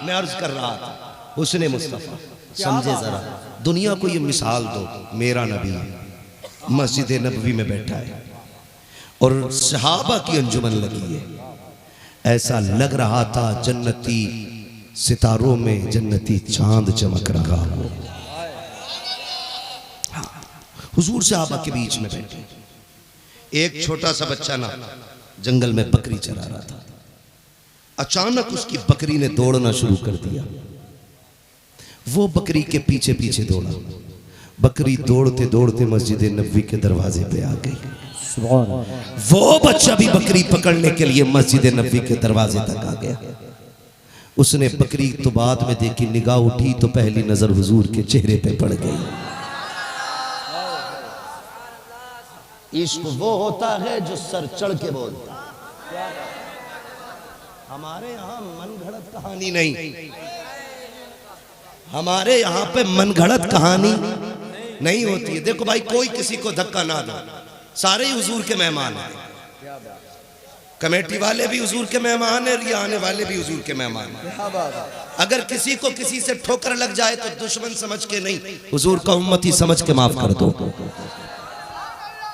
मैं अर्ज कर रहा था हुस्ने मुस्तफ़ा, समझे जरा, दुनिया को ये मिसाल दो, मेरा नबी मस्जिद नबवी में बैठा है और सहाबा की अंजुमन लगी है, ऐसा लग रहा था जन्नती सितारों में जन्नती चांद चमक रहा हो। हुजूर सहाबा के बीच में बैठे, एक छोटा सा बच्चा ना जंगल में बकरी चरा रहा था, अचानक उसकी बकरी ने दौड़ना शुरू कर दिया। वो बकरी के पीछे पीछे दौड़ा, बकरी दौड़ते दौड़ते मस्जिद नबवी के दरवाजे पे आ गई। वो बच्चा भी बकरी पकड़ने के लिए मस्जिद नबवी के दरवाजे तक आ गया। उसने बकरी तो बाद में देखी, निगाह उठी तो पहली नजर हुजूर के चेहरे पे पड़ गई। इश्क वो होता है जो सर चढ़ के बोलता। हमारे यहाँ मनगढ़ंत कहानी नहीं, हमारे यहाँ पे मनगढ़ंत कहानी नहीं होती है। देखो भाई, कोई किसी को धक्का ना दो, सारे ही हुजूर के मेहमान हैं, कमेटी वाले भी हुजूर के मेहमान हैं, रिया आने वाले भी हुजूर के मेहमान हैं। अगर किसी को किसी से ठोकर लग जाए तो दुश्मन समझ के नहीं, हुजूर का उम्मती समझ के माफ कर दो।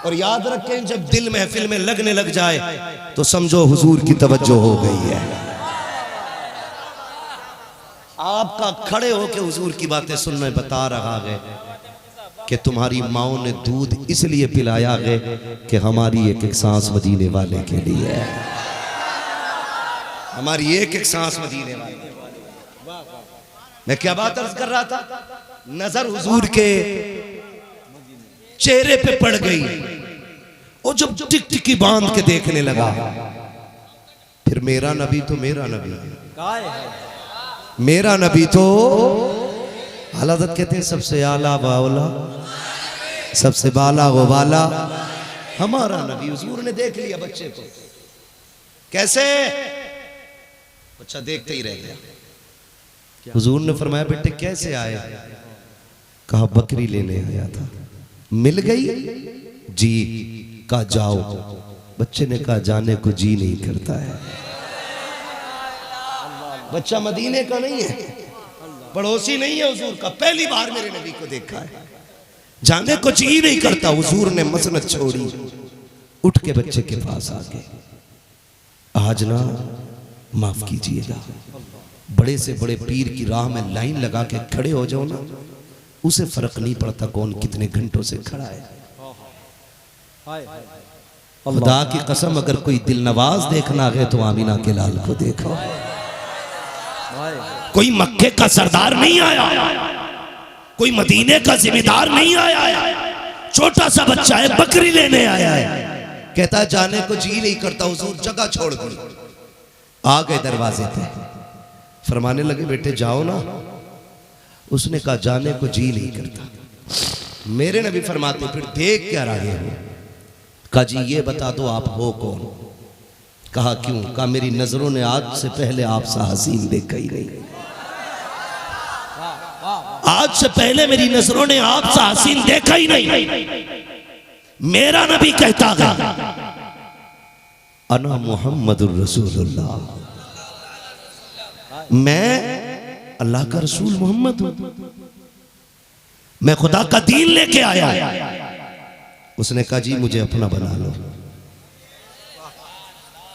और याद रखें, जब दिल महफिल में लगने लग जाए तो समझो हुजूर की तवज्जो हो गई है। आपका खड़े होके हुजूर की बातें सुनने बता रहा है कि तुम्हारी माओ ने दूध इसलिए पिलाया है कि हमारी एक एक सांस मदीने वाले के लिए है, हमारी एक एक सांस मदीने वाले। मैं क्या बात अर्ज कर रहा था, नजर हुजूर के चेहरे पे पड़ गई और जब टिकटिकी बांध के देखने लगा, फिर मेरा नबी तो मेरा नबी है, मेरा नबी तो हज़रत कहते हैं सबसे आला बावला, सबसे बाला वो बाला हमारा नबी। हुजूर ने देख लिया बच्चे को, कैसे बच्चा देखते ही रह गया। हुजूर ने फरमाया बेटे कैसे आए? कहा बकरी लेने आया था। मिल गई? जी। कहा जाओ। बच्चे ने कहा जाने को जी नहीं करता है। बच्चा मदीने का नहीं है, पड़ोसी नहीं है हुजूर का, पहली बार मेरे नबी को देखा है, जाने को जी नहीं करता। हुजूर ने मसनद छोड़ी, उठ के बच्चे के पास आ गए। आज ना माफ कीजिएगा, बड़े से बड़े पीर की राह में लाइन लगा के खड़े हो जाओ ना, उसे फर्क नहीं पड़ता कौन कितने घंटों से खड़ा है। खुदा की कसम, अगर कोई दिल नवाज देखना है तो आमीना के लाल को देखो। कोई मक्के का सरदार नहीं आया, कोई मदीने का जिम्मेदार नहीं आया, छोटा सा बच्चा है, बकरी लेने आया है। कहता जाने को जी नहीं करता। हुजूर जगह छोड़ दी, आ गए दरवाजे पे, फरमाने लगे बेटे जाओ ना। उसने कहा जाने को जी नहीं करता। मेरे नबी फरमाते फिर देख क्या रहे हो? कहा जी ये बता दो आप हो कौन? कहा क्यों? कहा मेरी नजरों ने आज से पहले आपसा हसीन देखा ही नहीं, आज से पहले मेरी नजरों ने आपसा हसीन देखा ही नहीं। मेरा नबी कहता है अना मुहम्मदुर रसूलुल्लाह, मैं अल्लाह का रसूल मोहम्मद हूं, मैं खुदा का दीन लेके आया। उसने कहा जी मुझे अपना बना लो।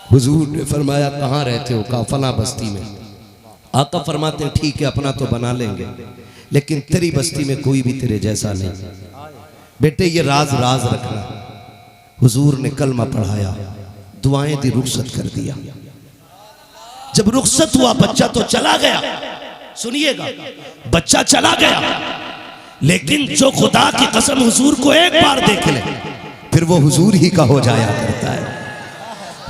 हुजूर ने फरमाया कहाँ रहते हो? कहा फला बस्ती में। आका फरमाते हैं ठीक है अपना तो बना लेंगे, लेकिन तेरी बस्ती में कोई भी तेरे जैसा नहीं। बेटे ये राज राज रखना। हुजूर ने कलमा पढ़ाया, दुआएं दी, रुखसत कर दिया। जब रुखसत हुआ बच्चा तो चला गया। सुनिएगा, बच्चा चला गया, लेकिन जो खुदा की कसम हुजूर को एक बार देख ले फिर वो हुजूर ही का हो जाया करता है।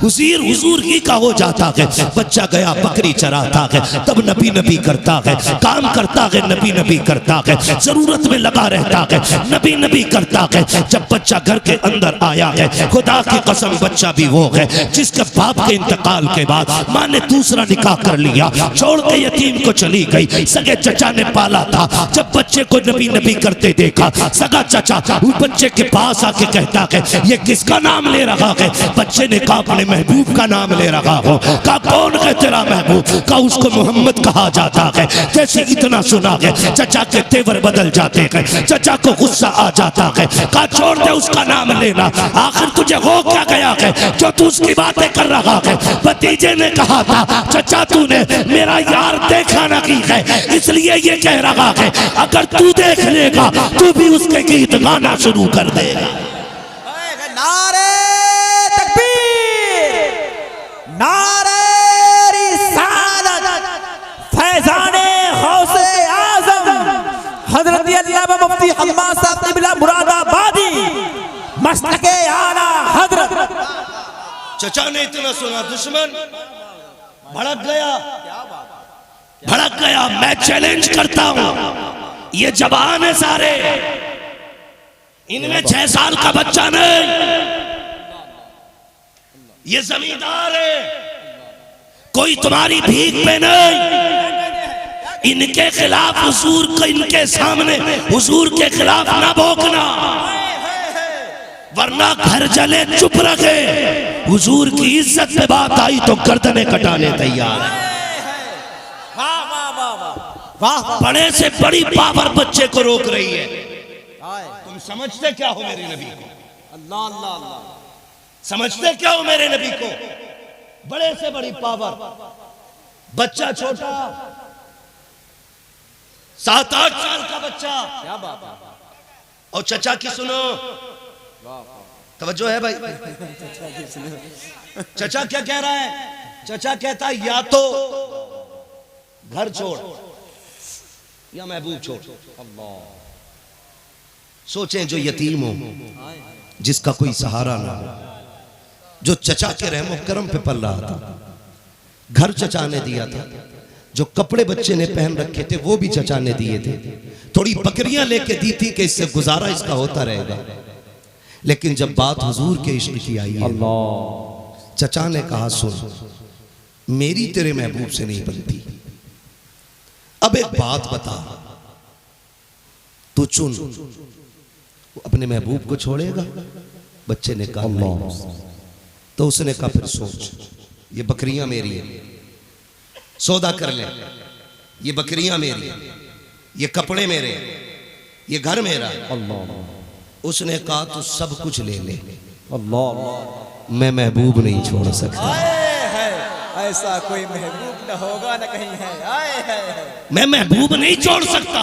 हुजूर ही का हो जाता है। बच्चा गया बकरी चराता है, तब नबी नबी करता है, काम करता है नबी नबी करता है, जरूरत में लगा रहता है नबी नबी करता है। जब बच्चा घर के अंदर आया है, खुदा की कसम बच्चा भी वो है जिसके बाप के इंतकाल के बाद माँ ने दूसरा निकाह कर लिया, छोड़ के यतीम को चली गई। सगे चचा ने पाला था, जब बच्चे को नबी नबी करते देखा, सगा चचा उस बच्चे के पास आके कहता है ये किसका नाम ले रहा है? बच्चे ने कहा अपने महबूब का नाम ले रहा हो। कहा कौन है तेरा महबूब? कहा उसको मोहम्मद कहा जाता है। जैसे इतना सुना है चचा के तेवर बदल जाते हैं, चचा को गुस्सा आ जाता है। कहा छोड़ दे उसका नाम लेना, आखिर तुझे हो क्या गया है जो तू उसकी बातें कर रहा है? भतीजे ने कहा था चचा तूने मेरा यार देखा नहीं है इसलिए ये कह रहा है, अगर तू देख लेगा तू भी उसके गीत गाना शुरू कर देगा। नारे तकबीर, नारे रिसालत, फैजाने गौसे आज़म हजरत अल्लामा मुफ्ती हम्माद साहब क़िबला मुरादाबादी मस्तके आला हजरत। चचा ने इतना सुना दुश्मन भड़क गया, भड़क गया। मैं चैलेंज करता हूं, ये जवान है सारे, इनमें 6 साल का बच्चा नहीं, ये जमींदार है, कोई तुम्हारी भीख पे नहीं। इनके खिलाफ हुजूर को, इनके सामने हुजूर के खिलाफ ना भोंकना, वरना घर जले चुप रखे। हुजूर की इज्जत पे बात आई तो गर्दनें कटाने तैयार है। बड़े से बड़ी पावर बच्चे को रोक रही है। तुम समझते क्या हो मेरे नबी को? अल्लाह अल्लाह अल्लाह, समझते क्या हो मेरे नबी को? बड़े से बड़ी पावर, बच्चा छोटा 7-8 साल का बच्चा। क्या बात है। और चचा की सुनो, तवज्जो है भाई। चचा क्या कह रहा है? चचा कहता है या तो घर छोड़ या महबूब छोड़। अल्लाह, सोचें जो यतीम हो, जिसका कोई सहारा ना हो, जो चचा के रहमो करम पे पल रहा था, घर चचा ने दिया था, जो कपड़े बच्चे ने पहन रखे थे वो भी चचा ने दिए थे, थोड़ी बकरियां लेके दी थी कि इससे गुजारा इसका होता रहेगा। लेकिन जब बात हुजूर के इश्क की आई है, चचा ने कहा सुन, मेरी तेरे महबूब से नहीं बनती, अब एक बात बता, तू चुन, अपने महबूब को छोड़ेगा? बच्चे ने कहा नहीं। तो उसने कहा फिर सोच, ये बकरियां मेरी हैं, सौदा कर ले, ये बकरियां मेरी हैं, ये कपड़े मेरे, ये घर मेरा। उसने कहा तू सब कुछ ले ले, मैं महबूब नहीं छोड़ सकता। ऐसा कोई महबूब न होगा न कहीं है। आए है, मैं महबूब नहीं छोड़ सकता।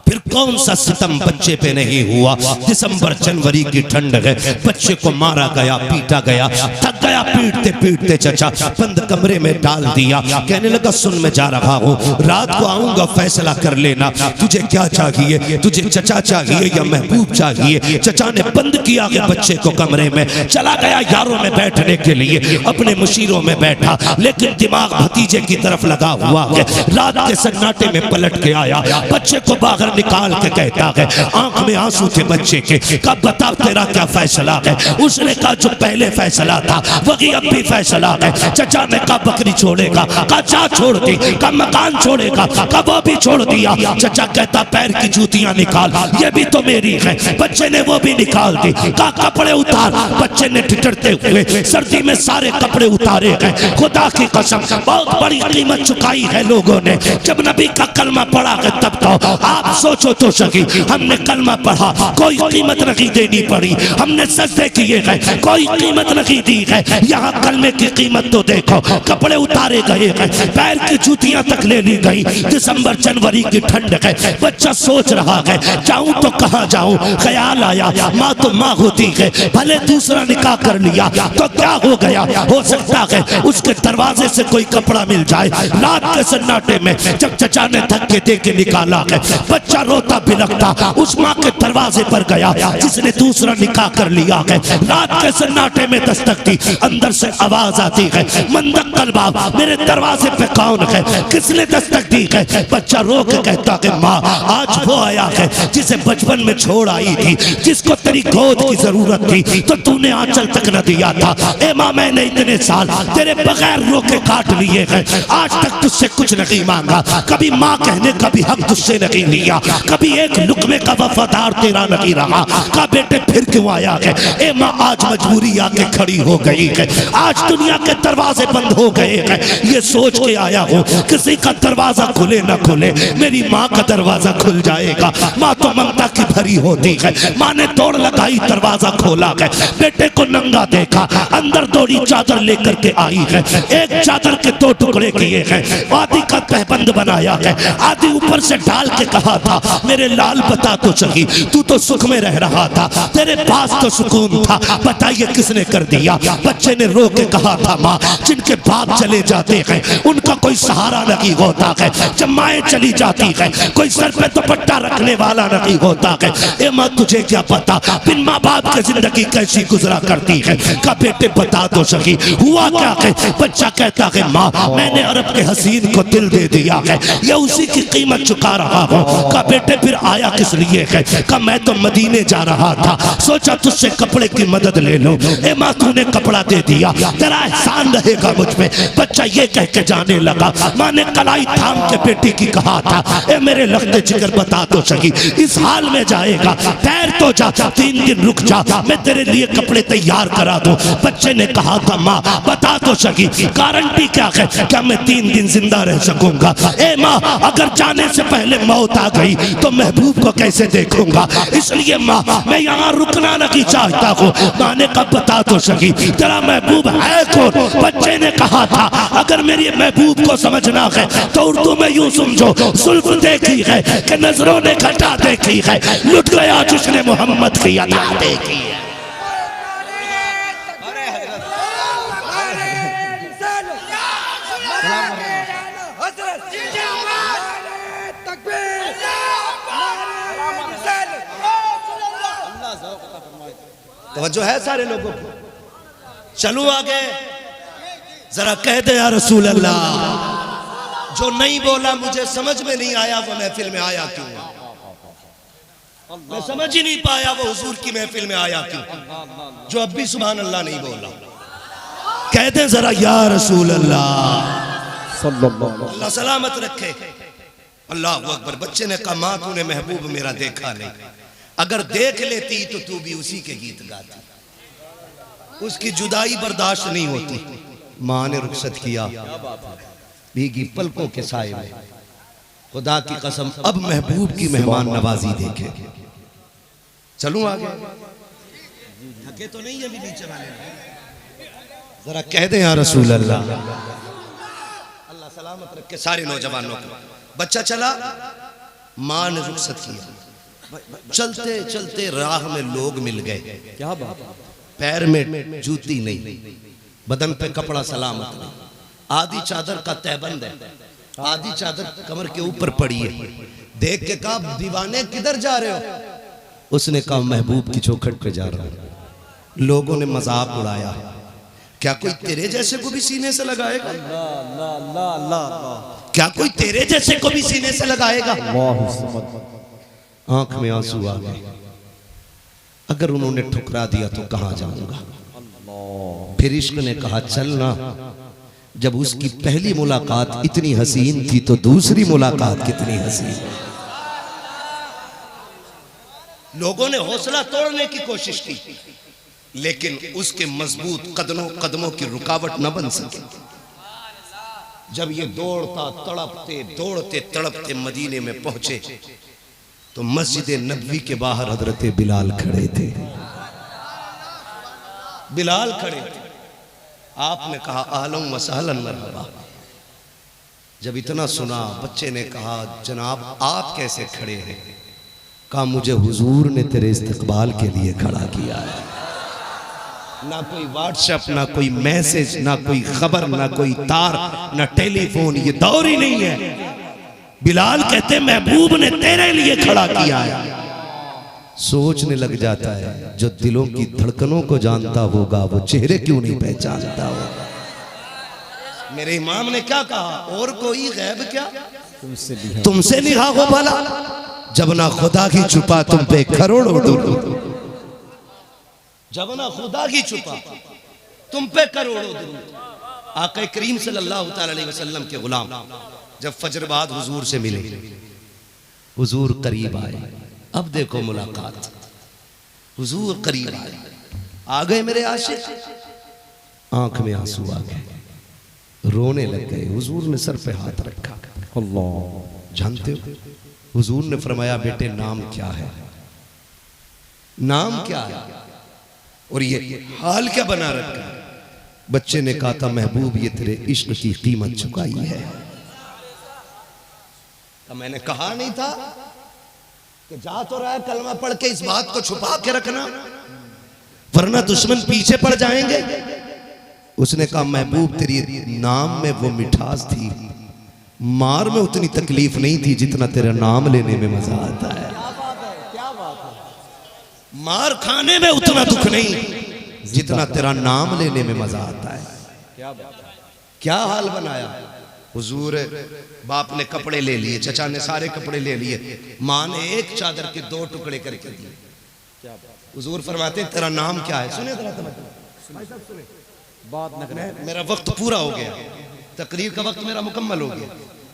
फिर कौन सा सितम बच्चे पे नहीं हुआ? दिसंबर जनवरी की ठंड है, बच्चे को मारा गया, पीटा गया, थक गया पीटते पीटते। चचा बंद कमरे में डाल दिया, कहने लगा सुन मैं जा रहा हूँ, रात को आऊंगा, फैसला कर लेना तुझे क्या चाहिए, तुझे चचा चाहिए या महबूब चाहिए। चचा ने बंद किया कि बच्चे को कमरे में, चला गया यारों में बैठने के लिए, अपने मुशीरों में बैठा, लेकिन दिमाग भतीजे की तरफ लगा हुआ है। रात के सन्नाटे में पलट के आया, बच्चे को बाहर निकाल के कहता है, आंख में आंसू थे बच्चे के, कब बता तेरा क्या फैसला है? उसने कहा जो पहले फैसला था वही अब भी फैसला है। चचा ने कहा बकरी छोड़ेगा? कहा जा छोड़ दी। कहा मकान छोड़ेगा? कहा वो भी छोड़ दिया। चचा कहता पैर की जूतियां निकाल, ये भी तो मेरी है। बच्चे ने वो भी निकाल दी। कहा कपड़े उतार। बच्चे ने ठिठुरते हुए सर्दी में सारे कपड़े उतारे हैं। खुदा की कसम बहुत बड़ी कीमत चुकाई है लोगों ने। जब नबी का कलमा पढ़ा है तब तो आप सोचो तो सकी, हमने कलमा पढ़ा कोई कीमत नहीं देनी पड़ी, हमने सजदे किए हैं कोई कीमत नहीं दी है। यहाँ कलमे की कीमत तो देखो, कपड़े उतारे गए हैं, पैर की जूतियां तक ले ली गई। दिसंबर जनवरी की ठंड है, बच्चा सोच रहा है जाऊं तो कहाँ जाऊं। ख्याल आया माँ तो माँ होती है, भले दूसरा निकाह कर लिया तो क्या हो गया, हो सकता है उसके दरवाजे से कोई कपड़ा मिल जाए। रात के सन्नाटे में जब चचा ने धक्के दे के निकाला है, बच्चा रोता बिलखता उस माँ के दरवाजे पर गया जिसने दूसरा निकाह कर लिया है। रात के सन्नाटे में दस्तक दी, अंदर से आवाज आती है मंदक कलबा, मेरे दरवाजे पे कौन है, किसने दस्तक दी है? बच्चा रो के कहता है माँ आज वो आया है जिसे बचपन में छोड़ आई थी, जिसको तेरी गोद की जरूरत थी तो तूने आंचल तक न दिया था। ए माँ मैंने इतने साल तेरे बगैर रोके काट लिए हैं, आज तक तुझसे कुछ नहीं मांगा, कभी माँ कहने का भी हक तुझसे नहीं लिया। कभी एक लुकमे का वफादार तेरा नहीं रहा। कहा बेटे फिर क्यों आया है? ए माँ आज मजबूरी आके खड़ी हो गई है, आज दुनिया के दरवाजे बंद हो गए हैं, ये सोच के आया हूँ किसी का दरवाजा खुले ना खुले मेरी माँ का दरवाजा खुल जाएगा। माँ तो ममता की भरी होती है। माँ ने दौड़ लगाई, दरवाजा खोला है, बेटे को नंगा देखा, अंदर दौड़ी चादर लेकर के आई है। एक चादर के 2 टुकड़े किए हैं, आधी का तहबंद बनाया है, आधी ऊपर से डाल के कहा था मेरे लाल बता तो सही, तू तो सुख में रह रहा था, तेरे पास तो सुकून था, बताइए किसने कर दिया? बच्चे ने रो के कहा था माँ जिनके बाप चले जाते हैं उनका कोई सहारा नहीं होता है, जब माएँ चली जाती है कोई सर पे दुपट्टा रखने वाला नहीं होता है। ए माँ तुझे क्या पता बिन माँ बाप की जिंदगी कैसी गुजरा करती है? का बेटे बता तो सही हुआ क्या है? बच्चा कहता है माँ मैंने अरब के हसीन को दिल दे दिया है, ये उसी की कीमत चुका रहा हूँ। का बेटे फिर आया किस लिए है? का मैं तो मदीने जा रहा था, सोचा तुझसे कपड़े की मदद ले लो। ए माँ तूने कपड़ा दे दिया, तेरा एहसान रहेगा मुझ पे। बच्चा ये कह के जाने लगा। माँ ने कलाई थाम के बेटी की कहा था ए मेरे लगते जिगर बता तो सही इस हाल में जाएगा, ठहर तो जा, 3 दिन रुक जा, मैं तेरे लिए कपड़े तैयार करा दूं। बच्चे ने कहा था माँ बता तो सही गारंटी क्या है, क्या मैं 3 दिन जिंदा रह सकूंगा? ए माँ अगर जाने से पहले मौत आ गई तो महबूब को कैसे देखूंगा, इसलिए माँ मैं यहाँ रुकना नहीं चाहता हूँ। माँ ने कहा बता तो सही तेरा महबूब है कौन? बच्चे ने कहा था अगर मेरी महबूब को समझना है तो उर्दू में यूं समझो, जुल्फ देखी है कि नजरों ने घटा देखी है, लुट गया जिसने मोहम्मद की अदा देखी है। तवज्जो है सारे लोगों को? चलो आगे जरा कह दे या रसूल अल्लाह। जो नहीं बोला मुझे समझ में नहीं आया वो महफिल में आया क्यों? मैं समझ ही नहीं पाया वो हुजूर की महफिल में आया क्यों? जो अब भी सुभान अल्लाह नहीं बोला कह दे जरा या रसूल अल्लाह। अल्लाह सलामत रखे। अल्लाह अकबर। बच्चे ने कहा माँ तूने महबूब मेरा देखा नहीं, अगर देख लेती तो तू भी उसी के गीत गाती, उसकी जुदाई बर्दाश्त नहीं होती। माँ ने रुखसत किया, भीगी पलकों के साए में, खुदा की कसम अब महबूब की मेहमान नवाजी देखे। चलूं आगे? थके तो नहीं अभी नीचे वाले? जरा कह दे या रसूल अल्लाह। अल्लाह सलामत रखे सारे नौजवानों को। बच्चा चला, माँ ने रुखसत किया। चलते चलते राह में लोग मिल गए। क्या बात? पैर में जूती नहीं, बदन पे कपड़ा सलामत नहीं, आधी चादर का तहबंद है, आधी चादर कमर के ऊपर पड़ी है। देख के कहा दीवाने किधर जा रहे हो? उसने कहा महबूब की चौखट पे जा रहा हूं। लोगों ने मजाक उड़ाया, क्या कोई तेरे जैसे को भी सीने से लगाएगा? क्या कोई तेरे जैसे को भी सीने से लगाएगा? आंख में आंसू आ गए। अगर उन्होंने ठुकरा दिया तो कहां जाऊंगा? फिर इश्क ने कहा चलना। जब उसकी पहली मुलाकात इतनी हसीन थी तो दूसरी मुलाकात कितनी हसीन। लोगों ने हौसला तोड़ने की कोशिश की, लेकिन उसके मजबूत कदमों की रुकावट न बन सके। जब ये दौड़ते तड़पते मदीने में पहुंचे तो मस्जिद नबवी के बाहर हजरत बिलाल खड़े थे। बिलाल खड़े थे। आपने कहा आहलन व सहलन मरहबा। जब इतना सुना बच्चे ने कहा जनाब आप कैसे खड़े हैं? कहा मुझे हुजूर ने तेरे इस्तकबाल के लिए खड़ा किया है। ना कोई व्हाट्सएप, ना कोई मैसेज, ना कोई खबर, ना कोई तार, ना टेलीफोन, ये दौर ही नहीं है। बिलाल कहते महबूब ने तेरे लिए खड़ा किया है। सोचने लग जाता है जो दिलों की धड़कनों को जानता होगा वो चेहरे क्यों नहीं पहचानता होगा। मेरे इमाम ने क्या कहा? और कोई गैब क्या तुमसे लिहा हो भला, जब ना खुदा की छुपा तुम पे करोड़ों दुरूद। जब ना खुदा की छुपा तुम पे करोड़ों दुरूद। आका करीम सल्लल्लाहु अलैहि वसल्लम के गुलाम जब फजर बाद हुजूर से मिले हुजूर करीब आए। अब देखो मुलाकात, हुजूर करीब आए, आ गए मेरे आशिक, आंख में आंसू आ गए, रोने लग गए। हुजूर ने सर पे हाथ रखा। अल्लाह, जानते हो हुजूर ने फरमाया बेटे नाम क्या है, नाम क्या है, और ये हाल क्या बना रखा है। बच्चे ने कहा था महबूब ये तेरे इश्क की कीमत चुकाई है। तो मैंने कहा नहीं था कि जा तो रहा है कलमा पढ़ के इस बात को छुपा के रखना वरना दुश्मन पीछे पड़ जाएंगे। उसने कहा महबूब तेरी नाम में वो मिठास थी, मार में उतनी तकलीफ नहीं थी जितना तेरा नाम लेने में मजा आता है। क्या बात है। मार खाने में उतना दुख नहीं जितना तेरा नाम लेने में मजा आता है। क्या बात है। क्या हाल बनाया। हुजूर बाप ने कपड़े ले लिए, चचा ने सारे कपड़े ले लिए, माँ ने एक चादर के 2 टुकड़े करके दिए। हुजूर फरमाते तेरा नाम क्या है। सुने बात न करें। मेरा वक्त पूरा हो गया, तकरीर का वक्त मेरा मुकम्मल हो गया,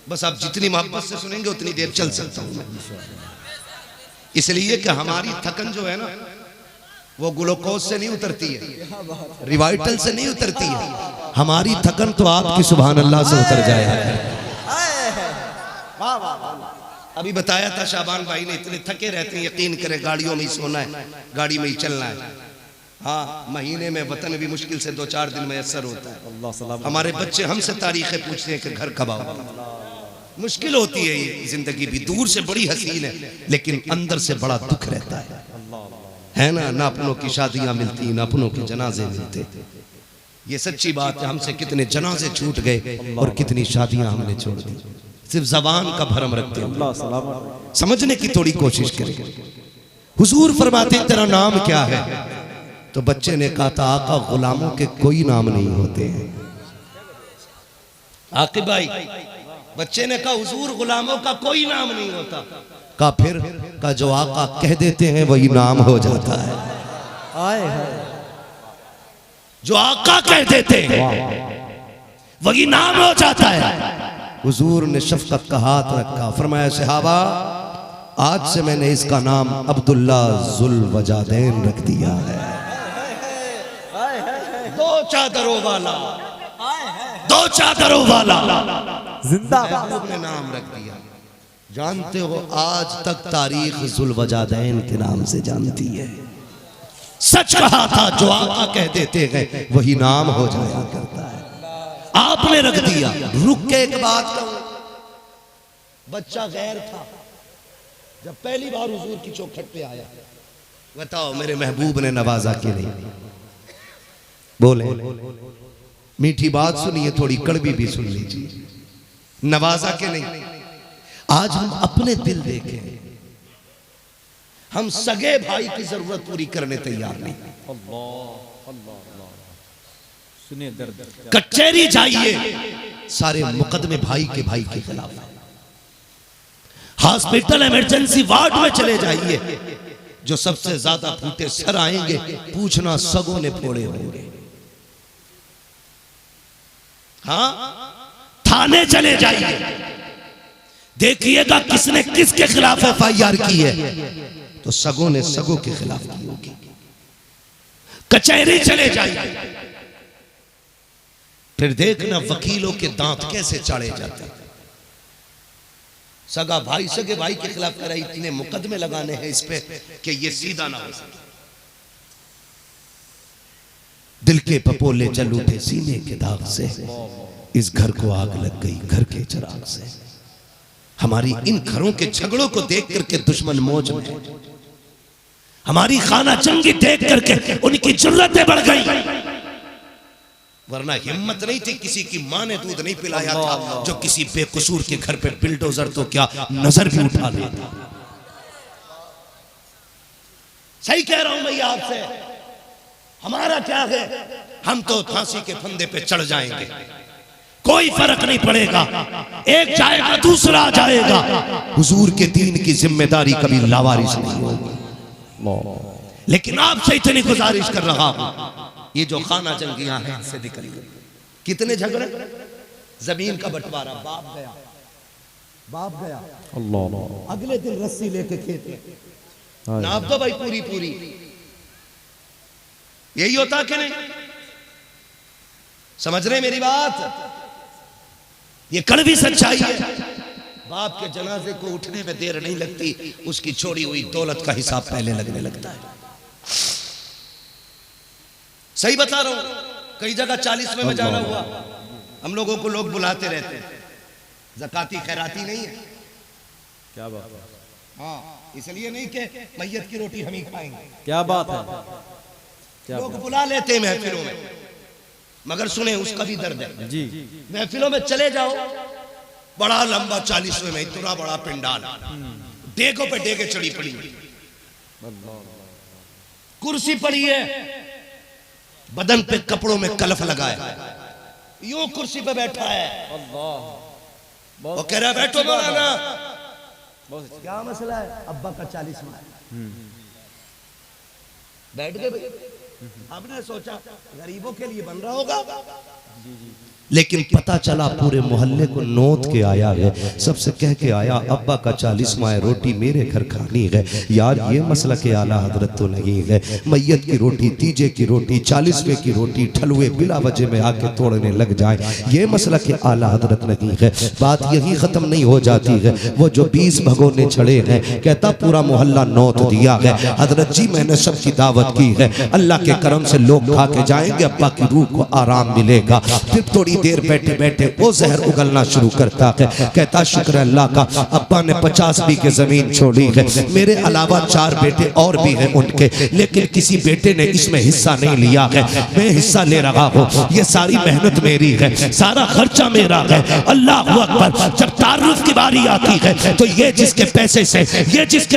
बस आप जितनी मोहब्बत से सुनेंगे उतनी देर चल सकता हूँ मैं। इसलिए कि हमारी थकन जो है ना वो ग्लूकोज से नहीं उतरती है, रिवाइटल से नहीं उतरती है, हमारी थकन तो आपकी सुभान अल्लाह से उतर जाए। अभी बताया था शाबान भाई ने, इतने थके रहते हैं, यकीन करें गाड़ियों में ही सोना है, गाड़ी में ही चलना है। हाँ, महीने में वतन भी मुश्किल से 2-4 दिन मैसर होता है। हमारे बच्चे हमसे तारीखें पूछते हैं कि घर कब आओगे। मुश्किल होती है ये जिंदगी भी, दूर से बड़ी हसीन है लेकिन अंदर से बड़ा दुख रहता है ना। ना अपनों की शादियां मिलती, ना अपनों के जनाजे मिलते। ये सच्ची बात है। हमसे कितने जनाजे छूट गए और कितनी शादियां हमने छोड़ दी, सिर्फ जबान का भरम रखते हैं। समझने की थोड़ी कोशिश करें। हुजूर फरमाते तेरा नाम क्या है। तो बच्चे ने कहा था आका गुलामों के कोई नाम नहीं होते हैं। आकिब भाई, बच्चे ने कहा हुजूर गुलामों का कोई नाम नहीं होता। का फिर का जो आका कह देते हैं वही नाम हो जाता है। आए है। जो आका कह देते हैं वही नाम हो जाता है। हुजूर ने शफकत का हाथ रखा, फरमाया सहाबा आज से मैंने इसका नाम अब्दुल्ला जुल वजादैन रख दिया है। 2 चादरों वाला, 2 चादरों वाला जिंदाबाद ने नाम रख दिया। जानते हो आज तक तारीख जुल वजादैन के नाम से जानती है। सच कहा था, जो आका कह देते हैं वही नाम हो जाया करता है। आपने रख दिया। रुक के एक बात कहूं, बच्चा गैर था जब पहली बार हुजूर की चौखट पे आया, बताओ मेरे महबूब ने नवाजा के नहीं। बोले मीठी बात सुनिए, थोड़ी कड़वी भी सुन लीजिए, नवाजा के नहीं। आज हम अपने दिल देखें, हम सगे भाई की जरूरत पूरी करने तैयार नहीं। सुनिए दर्द। कचहरी जाइए, सारे मुकदमे भाई के खिलाफ। हॉस्पिटल इमरजेंसी वार्ड में चले जाइए, जो सबसे ज्यादा फूटे सर आएंगे पूछना सगों ने फोड़े होंगे। हाँ, थाने चले जाइए, देखिएगा किसने किसके खिलाफ FIR की है तो सगों ने सगों के खिलाफ की होगी। कचहरी चले जाइए, फिर देखना वकीलों के दांत कैसे चाड़े जाते हैं। सगा भाई सगे भाई के खिलाफ कह रही, इतने मुकदमे लगाने हैं इस पे कि ये सीधा ना हो सके। दिल के पपोले जल उठे सीने के दाग से, इस घर को आग लग गई घर के चिराग से। हमारी इन घरों के झगड़ों को देख करके दुश्मन मौज में, हमारी खाना जंगी देख करके उनकी जरूरतें बढ़ गई। वरना हिम्मत नहीं थी, किसी की मां ने दूध नहीं पिलाया था जो किसी बेकसूर के घर पे बिल्डोजर तो क्या नजर भी उठा लेता। सही कह रहा हूं मैं आपसे, हमारा क्या है, हम तो फांसी के फंदे पे चढ़ जाएंगे, कोई फर्क नहीं पड़ेगा, एक जाएगा दूसरा आ जाएगा। हुजूर के दीन की जिम्मेदारी कभी लावारिस नहीं होगी। लेकिन आपसे इतनी गुजारिश कर रहा हूं, ये जो खाना जंगियां हैं इनसे निकल गए। कितने झगड़े, जमीन का बंटवारा, बाप गया बाप गया, अल्लाह अगले दिन रस्सी लेके खेत में नाप दो भाई पूरी पूरी। यही होता कि नहीं? समझ रहे मेरी बात? ये कड़वी सच्चाई है। बाप के जनाजे को उठने में देर नहीं लगती, उसकी छोड़ी हुई दौलत का हिसाब पहले लगने लगता है। सही बता रहा हूं। कई जगह 40वें में जाना हुआ, हम लोगों को लोग बुलाते रहते हैं, ज़काती खैराती नहीं है। क्या बात है? हाँ, इसलिए नहीं कि मैयत की रोटी हम ही खाएंगे। क्या बात है? लोग बुला लेते हैं महफिलों में, मगर सुने उसका भी दर्द है जी। महफिलों में चले जाओ, बड़ा लंबा 40वें में इतना बड़ा पिंडाल, डेगों पे डेगे चढ़ी पड़ी, कुर्सी पड़ी है, बदन पे कपड़ों में कलफ लगाया, यूं कुर्सी पे बैठा है। वो कह रहा बैठो मौलाना। क्या मसला है? अब्बा का 40वां है। बैठ गए भाई। आपने सोचा गरीबों के लिए बन रहा होगा, लेकिन पता चला पूरे मोहल्ले को नोट के आया है, सबसे कह के आया अब्बा का 40वां है, रोटी मेरे घर खानी है। यार ये मसला के आला हजरत तो नहीं है। मैयत की रोटी, तीजे की रोटी, 40वें की रोटी ठलुए बिला वजह में आके तोड़ने लग जाए, ये मसला के आला हजरत नहीं है। बात यही खत्म नहीं हो जाती है। वो जो 20 भगोने छड़े हैं, कहता पूरा मोहल्ला नोट दिया है। हजरत जी मैंने सबकी दावत की है, अल्लाह के करम से लोग खा के जाएंगे, अब्बा की रूह को आराम मिलेगा। फिर थोड़ी देर बैठे बैठे वो जहर उगलना शुरू करता है, कहता शुक्र अल्लाह का अब्बा ने 50 बीघे जमीन छोड़ी है, मेरे अलावा 4 बेटे और भी हैं उनके, लेकिन किसी बेटे ने इसमें हिस्सा नहीं लिया है। मैं हिस्सा ले रहा हूँ, ये सारी मेहनत मेरी है, सारा खर्चा मेरा है। अल्लाह अकबर। जब तारुफ की बारी आती है तो ये जिसके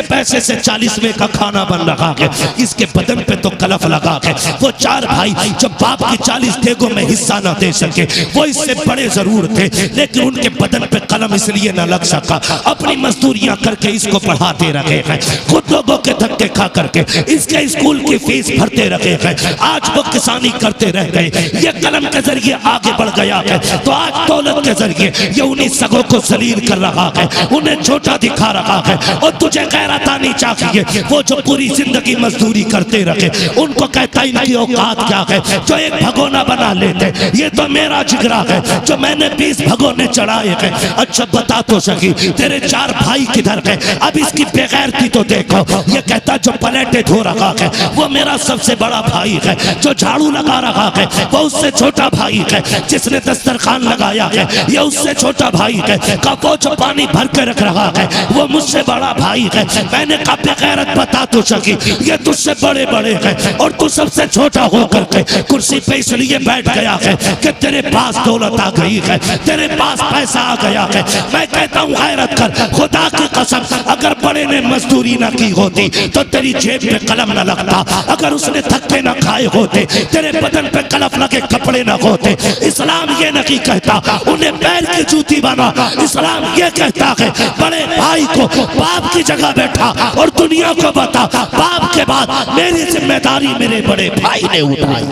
पैसे से 40वें का खाना बन रहा है, इसके बदन पे तो कलफ लगा है। वो 4 भाई जब बाप की 40 देगों में हिस्सा न दे सके, वो इससे बड़े जरूर थे, लेकिन उनके बदन पे कलम इसलिए न लग सका, अपनी मजदूरियां करके इसको पढ़ाते रहे हैं, खुद लोगों के धक्के खा करके इसके स्कूल की फीस भरते रहे हैं। आज वो किसानी करते रह गए, ये कलम के जरिए आगे बढ़ गया है, तो आज दौलत के जरिए ये उन्हीं सगों को जलील कर रहा है, उन्हें छोटा दिखा रहा है। और तुझे गैरत आनी चाहिए, वो जो पूरी जिंदगी मजदूरी करते रहे, उनको कहता इनकी औकात क्या है जो एक भगोना बना लेते। ये तो मेरा जिगरा है जो मैंने 20 भगोने चढ़ाए हैं। अच्छा बता तो सकी तेरे 4 भाई किधर है? अब इसकी बेगैरती तो देखो। ये कहता जो पलेटे धो रहा है वो मेरा सबसे बड़ा भाई है, जो झाड़ू लगा रहा है वो उससे छोटा भाई है, जिसने दस्तरखान लगाया है ये उससे छोटा भाई है, वो जो पानी भर के रख रहा है वो मुझसे बड़ा भाई है। मैंने कहा बेगैरत बता तो सकी, ये तुझसे बड़े बड़े हैं और तू सबसे छोटा होकर के कुर्सी पे इसलिए बैठ गया है कि तेरे पास दौलत आ गई है, तेरे पास पैसा आ गया है। मैं कहता हूँ हैरत कर, खुदा की कसम अगर बड़े ने मजदूरी ना की होती तो तेरी जेब में कलम न लगता, अगर उसने धक्के न खाए होते, तेरे बदन पे कलफ लगे कपड़े न होते। इस्लाम ये नहीं कहता उन्हें पैर की जूती बना, इस्लाम ये कहता है बड़े भाई को बाप की जगह बैठा और दुनिया को बता बाप के बाद मेरी जिम्मेदारी मेरे बड़े भाई ने उठाई।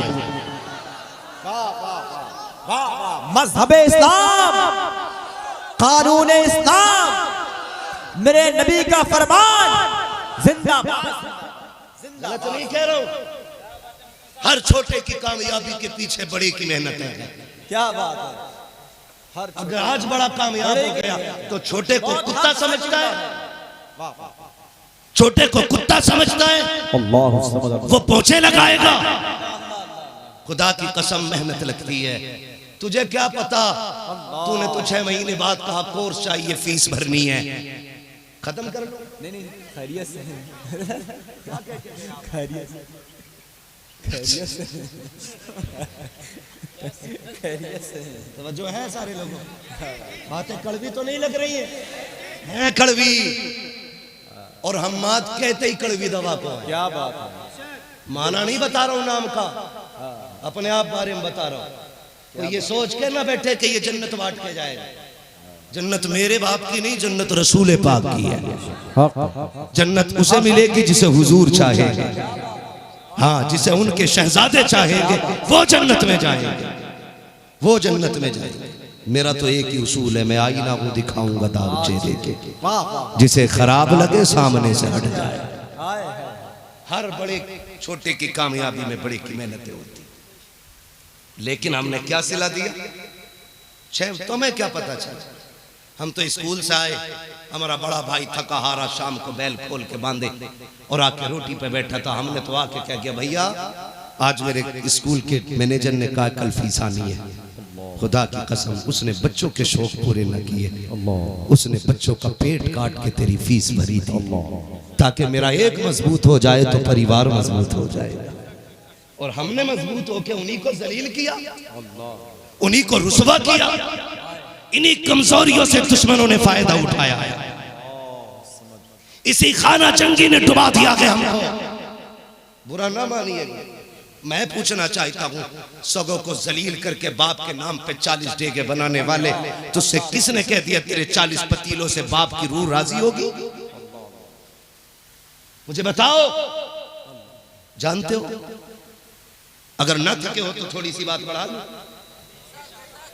मज़हब इस्लाम, कानून इस्लाम, मेरे नबी का फरमान जिंदाबाद। गलत नहीं कह रहा हूं, हर छोटे की कामयाबी के पीछे बड़े की मेहनत है। क्या बात है? अगर आज बड़ा कामयाब हो गया तो छोटे को कुत्ता समझता है, छोटे को कुत्ता समझता है, वो पोछे लगाएगा। खुदा की कसम मेहनत लगती है। तुझे क्या पता, तूने तो 6 महीने बाद कहा कोर्स चाहिए, फीस भरनी है, खत्म कर लो। नहीं खैरियत से, खैरियत से, खैरियत से, खैरियत से। तवज्जो है सारे लोगों, बातें कड़वी तो नहीं लग रही है कड़वी, और हम मात कहते ही कड़वी दवा को। क्या बात है? माना नहीं बता रहा हूं नाम का, अपने आप बारे में बता रहा हूं। तो ये सोच के ना बैठे कि ये जन्नत बांट के जाएगा। जन्नत मेरे बाप की नहीं, जन्नत रसूल पाक की है। जन्नत उसे मिलेगी जिसे हुजूर चाहेंगे, हाँ जिसे उनके शहजादे चाहेंगे वो जन्नत में जाएंगे, वो जन्नत में जाएंगे। मेरा तो एक ही उसूल है, मैं आईना को दिखाऊंगा दाग चेहरे के, वाह वाह जिसे खराब लगे सामने से हट जाए। आए है हर बड़े छोटे की कामयाबी में बड़े की मेहनतें होती, लेकिन हमने क्या सिला दिया? तुम्हें क्या पता चला? हम तो स्कूल से आए, हमारा बड़ा भाई थका हारा शाम को बैल खोल के बांधे और आके रोटी पे बैठा था। हमने तो आके क्या किया, भैया आज मेरे स्कूल के मैनेजर ने कहा कल फीस आनी है। खुदा की कसम उसने बच्चों के शौक पूरे न किए, उसने बच्चों का पेट काट के तेरी फीस भरी थी, ताकि मेरा एक मजबूत हो जाए तो परिवार मजबूत हो जाएगा। और हमने मजबूत होकर उन्हीं को जलील किया, उन्हीं को रुसवा किया, इन्हीं कमजोरियों से दुश्मनों ने फायदा उठाया है। इसी खाना जंगी ने डुबा दिया कि हमको। बुरा ना मानिएगा, मैं पूछना चाहता हूं, सगों को जलील करके बाप के नाम पे 40 डेगे बनाने वाले, तुझसे किसने कह दिया तेरे 40 पतीलों से बाप की रूह राजी होगी? मुझे बताओ, जानते हो? अगर न थके हो तो थोड़ी सी बात बढ़ा लो।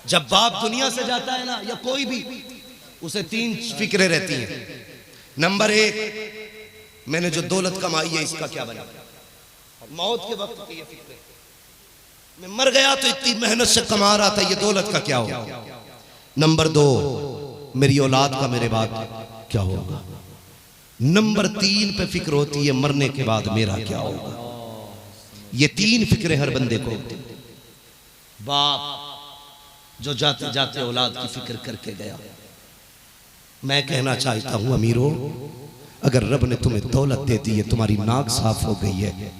जब बाप दुनिया से जाता है ना, या कोई भी, उसे 3 फिक्रें रहती हैं। नंबर 1, मैंने जो दौलत कमाई है इसका क्या बना? मौत के वक्त की ये फिक्र, मैं मर गया तो इतनी मेहनत से कमा रहा था, ये दौलत का क्या होगा? नंबर 2, मेरी औलाद का मेरे बाद क्या होगा? नंबर 3 पे फिक्र होती है मरने के बाद मेरा क्या होगा? ये 3 फिक्रें हर बंदे को होती। बाप जो जाते जाते औलाद की फिक्र करके गया। मैं कहना चाहता हूं अमीरों, अगर रब ने तुम्हें दौलत दे दी है, तुम्हारी नाक साफ हो गई है,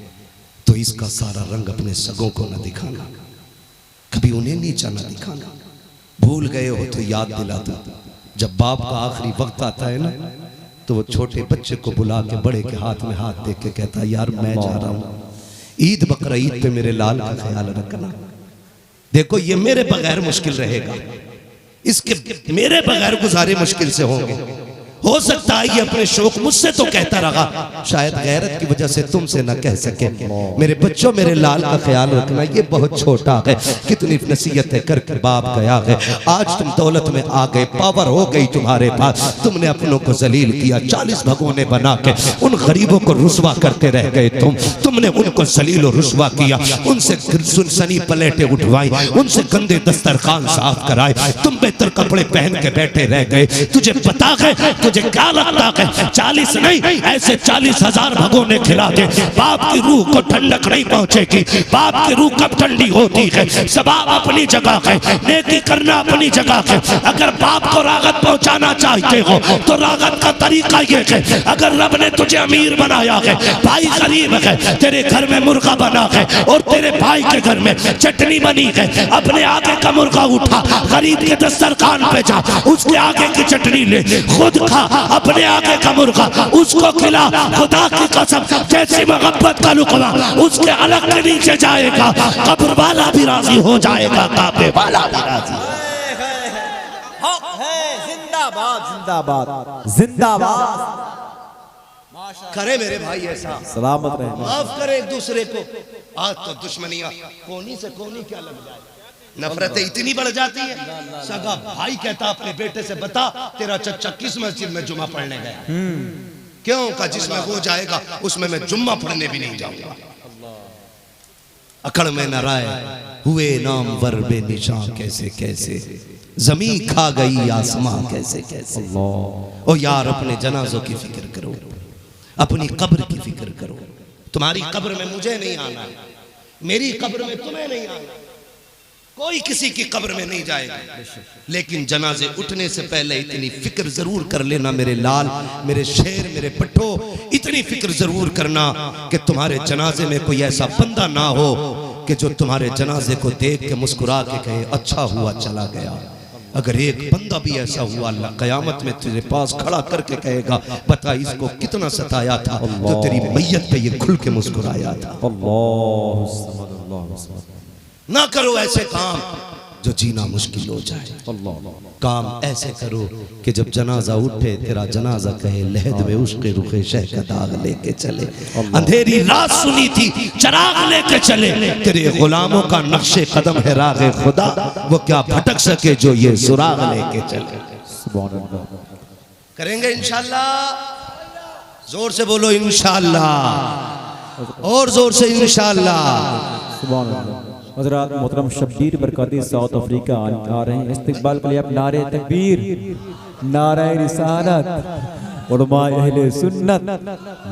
तो इसका सारा रंग अपने सगों को न दिखाना, कभी उन्हें नीचा न दिखाना। भूल गए हो तो याद दिला दो। जब बाप का आखिरी वक्त आता है ना, तो वो छोटे बच्चे को बुला के बड़े के हाथ में हाथ दे के कहता है, यार मैं जा रहा हूं, ईद बकरा ईद पे मेरे लाल का ख्याल रखना। देखो ये मेरे बगैर मुश्किल रहेगा, इसके मेरे बगैर गुजारे मुश्किल से होंगे। हो सकता है ये अपने शौक मुझसे तो कहता रहा, शायद गैरत की वजह से तुमसे ना कह सके। मेरे बच्चों मेरे लाल का ख्याल रखना, ये बहुत छोटा है। कितनी नसीहतें करके बाप गया है। आज तुम दौलत में आ गए, पावर हो गई तुम्हारे पास, तुमने अपनों को जलील किया, 40 भगोने बना के उन गरीबों को रुसवा करते रह गए। तुमने उनको जलील और रुसवा किया, उनसे सुनसनी प्लेटें उठवाई, उनसे गंदे दस्तरखान साफ कराए, तुम बेहतर कपड़े पहन के बैठे रह गए। तुझे पता है, तुझे क्या लगता है 40 नहीं, ऐसे 40,000 भगोने खिला दे, बाप की रूह को ठंडक नहीं पहुंचेगी। बाप की रूह कब ठंडी होती है? सवाब अपनी जगह है, नेकी करना अपनी जगह है। अगर बाप को रागत पहुंचाना चाहते हो तो रागत का तरीका ये है, अगर रब ने तुझे अमीर बनाया है, भाई गरीब है, तेरे घर में मुर्गा बना है और तेरे भाई के घर में चटनी बनी है, अपने आगे का मुर्गा उठा, गरीब के दस्तरखान पे जा, उसके आगे की चटनी ले, खुद खा, अपने आगे का मुर्गा उसको खिला। खुदा की कसम, जैसी मोहब्बत का लुकमा उसके अलग के नीचे जाएगा, कब्र वाला भी राजी हो जाएगा, काबे वाला भी राजी। हक है, जिंदाबाद जिंदाबाद जिंदाबाद। करे मेरे भाई ऐसा, सलामत रहे, माफ करे एक दूसरे को। आज तो दुश्मनियां कोनी से कोनी क्या लग जाए, नफरतें इतनी बढ़ जाती है। सगा भाई कहता अपने बेटे से, बता तेरा चच्चा किस मस्जिद में जुमा पढ़ने गया? क्यों? का जिसमें वो जाएगा उसमें मैं जुम्मा पढ़ने भी नहीं जाऊंगा। अकड़ में न राय हुए नाम वर बेनिशां, कैसे कैसे जमीन खा गई आसमां, कैसे कैसे। ओ यार अपने जनाजों की फिक्र करो, अपनी कब्र की फिक्र करो। तुम्हारी कब्र में मुझे नहीं आना, मेरी कब्र में तुम्हें नहीं आना, कोई किसी की कब्र में नहीं जाएगा। लेकिन जनाजे उठने से पहले इतनी फिक्र जरूर कर लेना मेरे लाल, मेरे शेर, मेरे पट्टो, इतनी फिक्र जरूर करना कि तुम्हारे जनाजे में कोई ऐसा बंदा ना हो कि जो तुम्हारे जनाजे को देख के मुस्कुरा के कहे अच्छा हुआ चला गया। अगर एक बंदा भी ऐसा हुआ, अल्लाह कयामत में तेरे पास खड़ा करके कहेगा, बता इसको कितना सताया था, तो तेरी मैयत पे ये खुल के मुस्कुराया था। ना करो ऐसे काम, जो जीना मुश्किल हो जाए। काम ऐसे करो कि जब जनाजा उठे तेरा जनाजा कहे लहद में उश्क़े रुखे शह का दाग लेके चले। अंधेरी रात सुनी थी चराग लेके चले, तेरे गुलामों का नक्शे कदम है रागे खुदा, वो क्या भटक सके जो ये सुराग लेके चले। करेंगे इंशाअल्लाह, जोर से बोलो इंशाअल्लाह, और जोर से इंशाअल्लाह। हज़रात मोहतरम शब्बीर बरकाती साउथ अफ्रीका आ रहे हैं इस्तकबाल के लिए। आप नारे तकबीर, नारे रिसालत, उलमा अहले सुन्नत,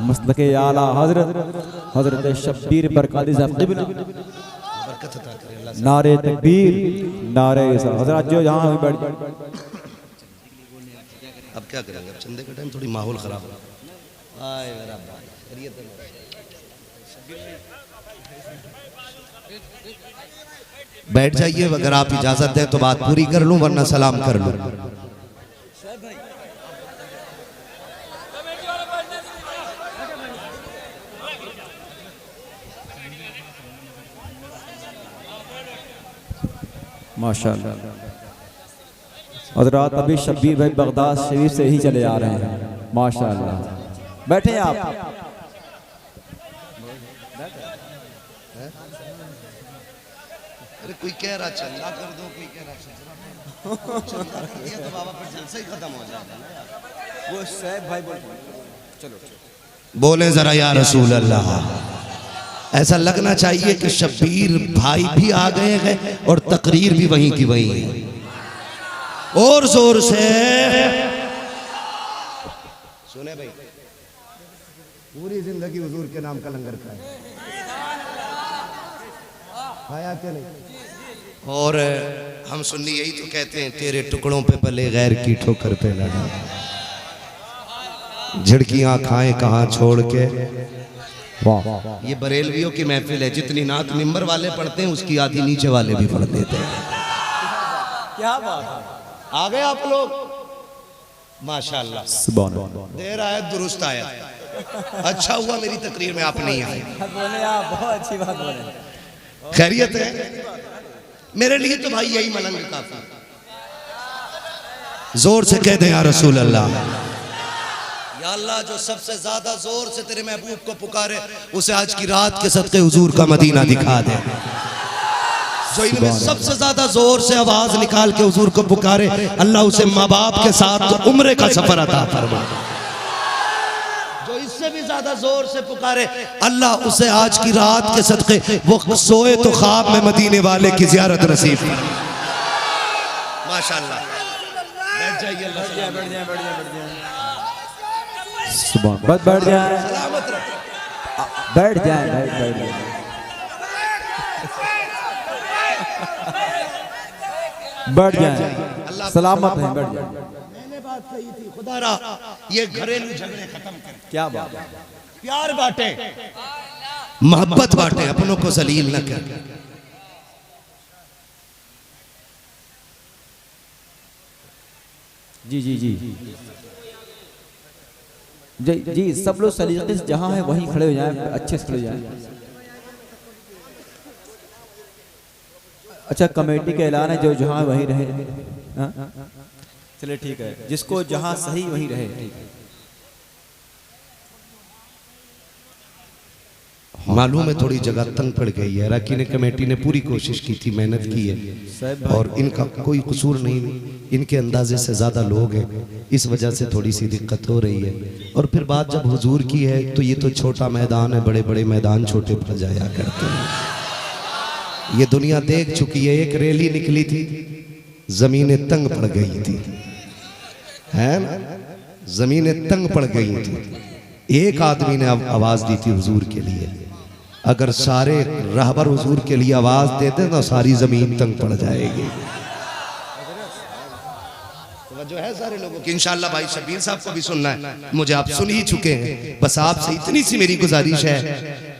मसलके आला हज़रत शब्बीर बरकाती साहब क़िबला, नारे तकबीर, नारे रिसालत। हज़रात जो यहाँ बैठ, अब क्या करेंगे, अब चंदे का टाइम थोड़ी माहौल खराब हो। बैठ जाइए, अगर आप इजाजत दें तो बात पूरी कर लूं, वरना सलाम कर लूं। माशाअल्लाह। हज़रात अभी शब्बीर भाई बगदाद शरीफ से ही चले आ रहे हैं। माशाअल्लाह, बैठे आप। अरे कोई कह रहा चंदा कर दो, कोई कह रहा चंदा कर दिया तो बाबा फिर जलसा ही खत्म हो जाएगा ना। वो सैफ भाई बोलते चलो बोले जरा या रसूल अल्लाह। ऐसा लगना चाहिए कि शब्बीर भाई भी आ गए हैं और तकरीर भी वहीं की वहीं है। और जोर से सुने भाई, पूरी जिंदगी हुजूर के नाम का लंगर खाया क्या नहीं। और हम सुन्नी यही तो कहते हैं, तेरे टुकड़ों पे पले गैर की ठोकर पे लड़ा, झिड़कियां खाएं कहाँ छोड़ के। ये बरेलवियों की महफिल है, जितनी नात मिंबर वाले पढ़ते हैं उसकी आधी नीचे वाले भी पढ़ देते हैं। क्या बात है, आ गए आप लोग, माशाल्लाह। देर आया दुरुस्त आया, अच्छा हुआ मेरी तकरीर में आप नहीं आए। बोले आप, बहुत अच्छी बात बोले। खैरियत है, मेरे लिए तो भाई यही मलंग काफी। जोर से कह दे या रसूल अल्लाह। या अल्लाह, जो सबसे ज्यादा जोर से तेरे महबूब को पुकारे उसे आज की रात के सदके हुजूर का मदीना दिखा दे। जो इनमें सबसे ज्यादा जोर से आवाज निकाल के हुजूर को पुकारे, अल्लाह उसे माँ बाप के साथ उम्रे का सफर अता फरमा। जो इससे भी ज्यादा जोर से पुकारे, अल्लाह उसे आज की रात के सदके वो सोए तो ख्वाब में मदीने वाले की जियारत नसीब। माशाअल्लाह, बैठ जाइए, बैठ जाए, बैठ जाए, बैठ जाए, बैठ जाए। बस बैठ जाए, सलामत रहो। बैठ जाए, बैठ जाए। बैठ जाए, सलामत है, बैठ जाए। मैंने बात कही थी, खुदा रा ये घरेलू झगड़े खत्म कर, क्या बात है, प्यार बांटे, मोहब्बत बांटे, अपनों को जलील न कर। जी जी जी जी जी, सब लोग सलीके से जहाँ है वहीं खड़े हो जाएं, अच्छे से खड़े हो जाएं। अच्छा, कमेटी का ऐलान है, जो जहाँ वहीं रहे। चलिए ठीक है, जिसको जहाँ सही वहीं रहे। ठीक है, मालूम है थोड़ी जगह तंग पड़ गई है, अराकीन कमेटी ने पूरी कोशिश की थी, मेहनत की है, और इनका कोई कसूर नहीं, इनके अंदाजे से ज़्यादा लोग हैं, इस वजह से थोड़ी सी दिक्कत हो रही है। और फिर बात जब हुजूर की है तो ये तो छोटा मैदान है, बड़े बड़े मैदान छोटे पड़ जाया करते हैं। ये दुनिया देख चुकी है, एक रैली निकली थी, ज़मीनें तंग पड़ गई थी, है ना, ज़मीनें तंग पड़ गई थी। एक आदमी ने आवाज़ दी थी हुजूर के लिए, अगर सारे रहबर हुजूर के लिए आवाज देते तो सारी जमीन तंग पड़ जाएगी। जो है सारे लोगों की, इंशाअल्लाह भाई शब्बीर साहब को भी सुनना है, मुझे आप सुन ही चुके हैं। बस आपसे इतनी सी मेरी गुजारिश है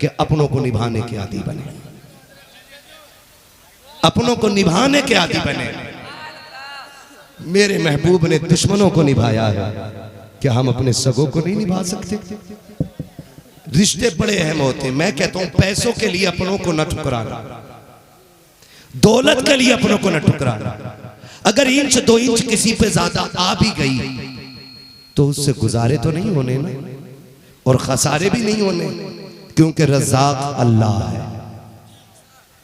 कि अपनों को निभाने के आदी बने, अपनों को निभाने के आदी बने। मेरे महबूब ने दुश्मनों को निभाया है, क्या हम अपने सगों को नहीं निभा सकते? रिश्ते बड़े अहम होते हैं। मैं कहता हूं पैसों के लिए अपनों को न ठुकराना। दौलत के लिए अपनों को न ठुकराना। अगर इंच 2 इंच किसी पे ज्यादा आ भी गई तो उससे गुजारे तो नहीं होने ना, और खसारे भी नहीं होने, क्योंकि रज़ाक अल्लाह है।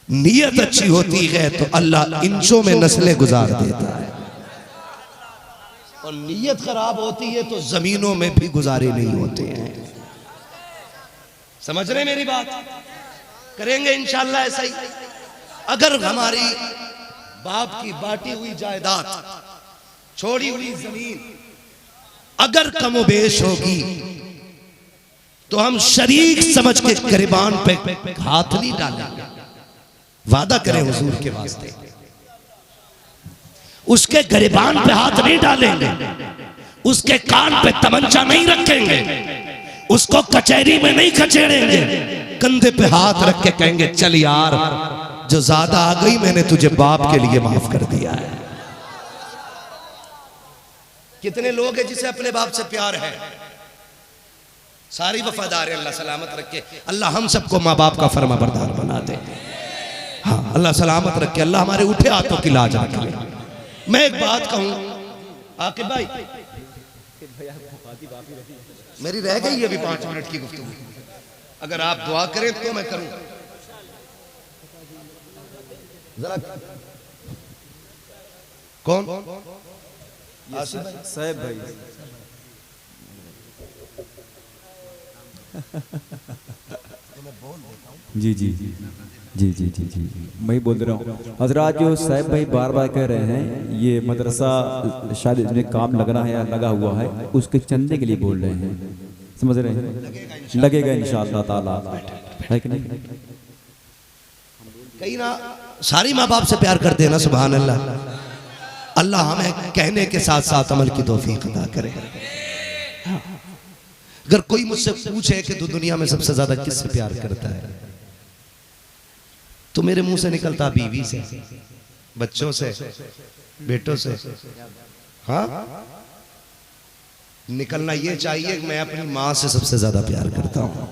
नीयत अच्छी होती है तो अल्लाह इंचों में नस्लें गुजार देता है, और नीयत खराब होती है तो जमीनों में भी गुजारे नहीं होते हैं। समझ रहे मेरी बात? करेंगे इंशाअल्लाह ऐसा ही। अगर हमारी बाप की बांटी हुई जायदाद, छोड़ी हुई जमीन अगर कमोबेश होगी तो हम शरीक समझ के गिरबान पे हाथ नहीं डालेंगे। वादा करें हुजूर के वास्ते, उसके गिरबान पे हाथ नहीं डालेंगे, उसके कान पे तमंचा नहीं रखेंगे, उसको कचहरी में नहीं खचेड़ेंगे, कंधे पे हाथ रख के कहेंगे चल यार जो ज्यादा आ गई मैंने तुझे बाप के लिए माफ कर दिया है। कितने लोग हैं जिसे अपने बाप से प्यार है, सारी वफादार है, अल्लाह सलामत रखे। अल्लाह हम सबको माँ बाप का फर्मा बरदार बना दे। हाँ अल्लाह सलामत रखे, अल्लाह हमारे उठे हाथों की लाज रखे। मैं एक बात कहूं आकिब भाई, मेरी रह गई है अभी 5 मिनट की गुफ्तगू, अगर आप दुआ करें तो मैं करूं। जरा कौन? साहब भाई जी जी जी जी जी जी जी मैं बोल रहा हूँ हजरात, जो साहब भाई बार बार कह रहे हैं ये मदरसा शायद इसमें काम लगना है या लगा हुआ है, उसके चंदे के लिए बोल रहे हैं, समझ रहे हैं? लगेगा इंशाअल्लाह ताला, है कि नहीं? कहीं ना सारी माँ बाप से प्यार करते हैं ना, सुभान अल्लाह। अल्लाह हमें कहने के साथ साथ अमल की तौफीक अता करे। अगर कोई मुझसे पूछे कि तू दुनिया में सबसे ज्यादा किससे प्यार करता है, तो मेरे मुंह से निकलता बीवी से, बच्चों से, बेटों से। हाँ निकलना ये चाहिए कि मैं अपनी माँ से सबसे ज्यादा प्यार करता हूँ,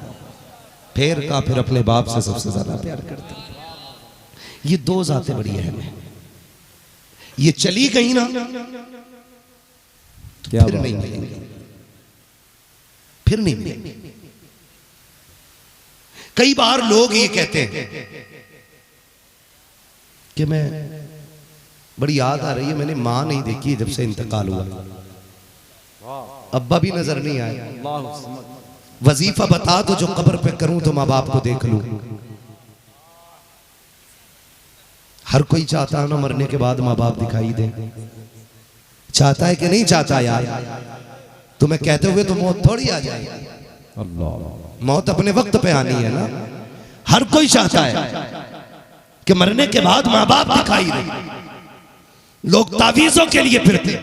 फिर अपने बाप से सबसे ज्यादा प्यार करता हूँ। ये 2 जातें बड़ी अहम है, ये चली गई ना तो फिर नहीं मिलेंगी, फिर नहीं मिलेंगी। कई बार लोग ये कहते हैं कि मैं बड़ी याद आ रही है, मैंने मां नहीं देखी जब से इंतकाल हुआ, अब्बा भी नजर नहीं आए, वजीफा बता तो जो कब्र पे करूं तो माँ बाप को देख लूं। हर कोई चाहता है ना मरने के बाद माँ बाप दिखाई दे, चाहता है कि नहीं चाहता यार? तुम्हें कहते हुए तो मौत थोड़ी आ जाए, मौत अपने वक्त पे आनी है ना। हर कोई चाहता है कि मरने के बाद माँ बाप दिखाई दे। लोग तावीज़ों के लिए फिरते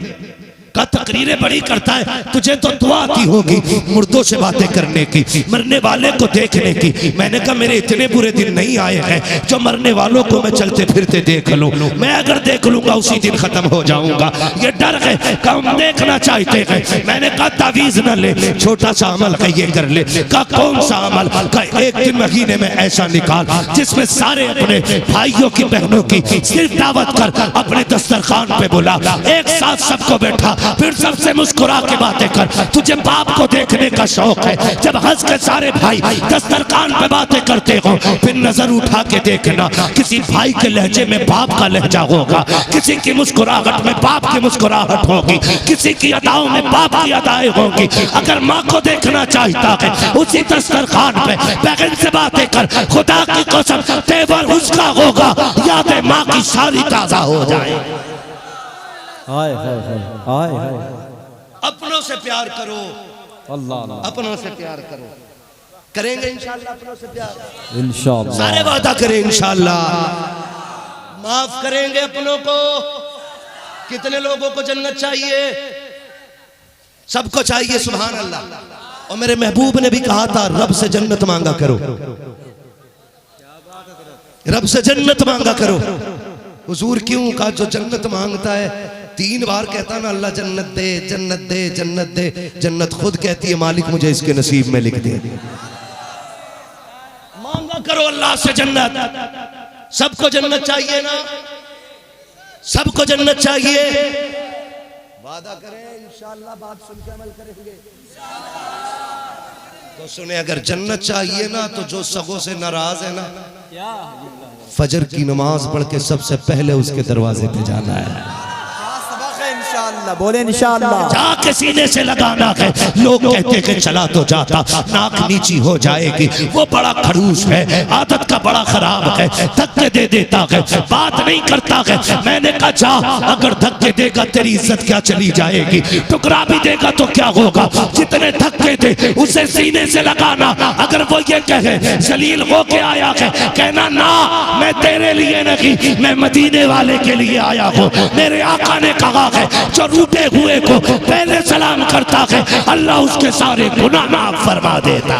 का तकरीरें बड़ी करता है, तुझे तो दुआ आती होगी मुर्दों से बातें करने की, मरने वाले को देखने की। मैंने कहा मेरे इतने बुरे दिन नहीं आए हैं जो मरने वालों को मैं चलते फिरते देख लूं। मैं अगर देख लूंगा उसी दिन खत्म हो जाऊंगा, ये डर है कि हम देखना चाहते हैं। मैंने कहा तावीज़ न ले, छोटा सा अमल है ये कर ले। का कौन सा अमल? का एक दिन महीने में ऐसा निकाल जिसमें सारे अपने भाइयों की बहनों की सिर्फ दावत कर, अपने दस्तरखान पे बुला, एक साथ सबको बैठा, फिर सबसे मुस्कुरा के बातें कर। तुझे बाप को देखने का शौक है, जब हंस के सारे भाई दस्तरखान पे बातें करते हो, फिर नजर उठा के देखना, किसी भाई के लहजे में बाप का लहजा होगा, किसी की मुस्कुराहट में बाप की मुस्कुराहट होगी, किसी की अदाओं में बाप की अदाएं होगी। अगर माँ को देखना चाहता है उसी दस्तरखान पे बहन से बातें कर, खुदा की कसम तेवर उसका होगा, यादें माँ की सारी ताजा हो जाए। हाय हाय हाय हाय, अपनों से प्यार करो, अल्लाह अपनों से प्यार करो। करेंगे इंशाअल्लाह अपनों से प्यार, इंशाअल्लाह सारे वादा करें इंशाअल्लाह। माफ करेंगे अपनों को। कितने लोगों को जन्नत चाहिए? सबको चाहिए, सुभान अल्लाह। और मेरे महबूब ने भी कहा था रब से जन्नत मांगा करो, रब से जन्नत मांगा करो। हुजूर क्यों? कहा जो जन्नत मांगता है 3 बार कहता ना अल्लाह जन्नत दे, जन्नत दे, जन्नत दे, जन्नत खुद कहती है मालिक मुझे इसके नसीब में लिख दे। मांगा करो अल्लाह से जन्नत। सबको जन्नत चाहिए ना, सबको जन्नत चाहिए। वादा करें इंशाअल्लाह, बात सुन के अमल करेंगे तो सुने। अगर जन्नत चाहिए ना तो जो सगों से नाराज है ना, फजर की नमाज पढ़ के सबसे पहले उसके दरवाजे पे जाना है। इंशाअल्लाह बोले इंशाअल्लाह। जाके सीने से लगाना है। लोग कहते कि चला तो जाता, नाक नीची हो जाएगी, वो बड़ा खड़ूस है, आदत का बड़ा खराब है, धक्के दे देता है, बात नहीं करता है। मैंने कहा जा, अगर धक्के देगा तेरी इज्जत क्या चली जाएगी, टुकड़ा भी देगा तो क्या होगा। जितने धक्के दे उसे सीने से लगाना। अगर वो ये कहे जलील होके आया है, कहना ना मैं तेरे लिए नहीं, मैं मदीने वाले के लिए आया हूँ। मेरे आका ने कहा है जो रूठे हुए को पहले सलाम करता है अल्लाह उसके सारे गुनाह माफ फरमा देता।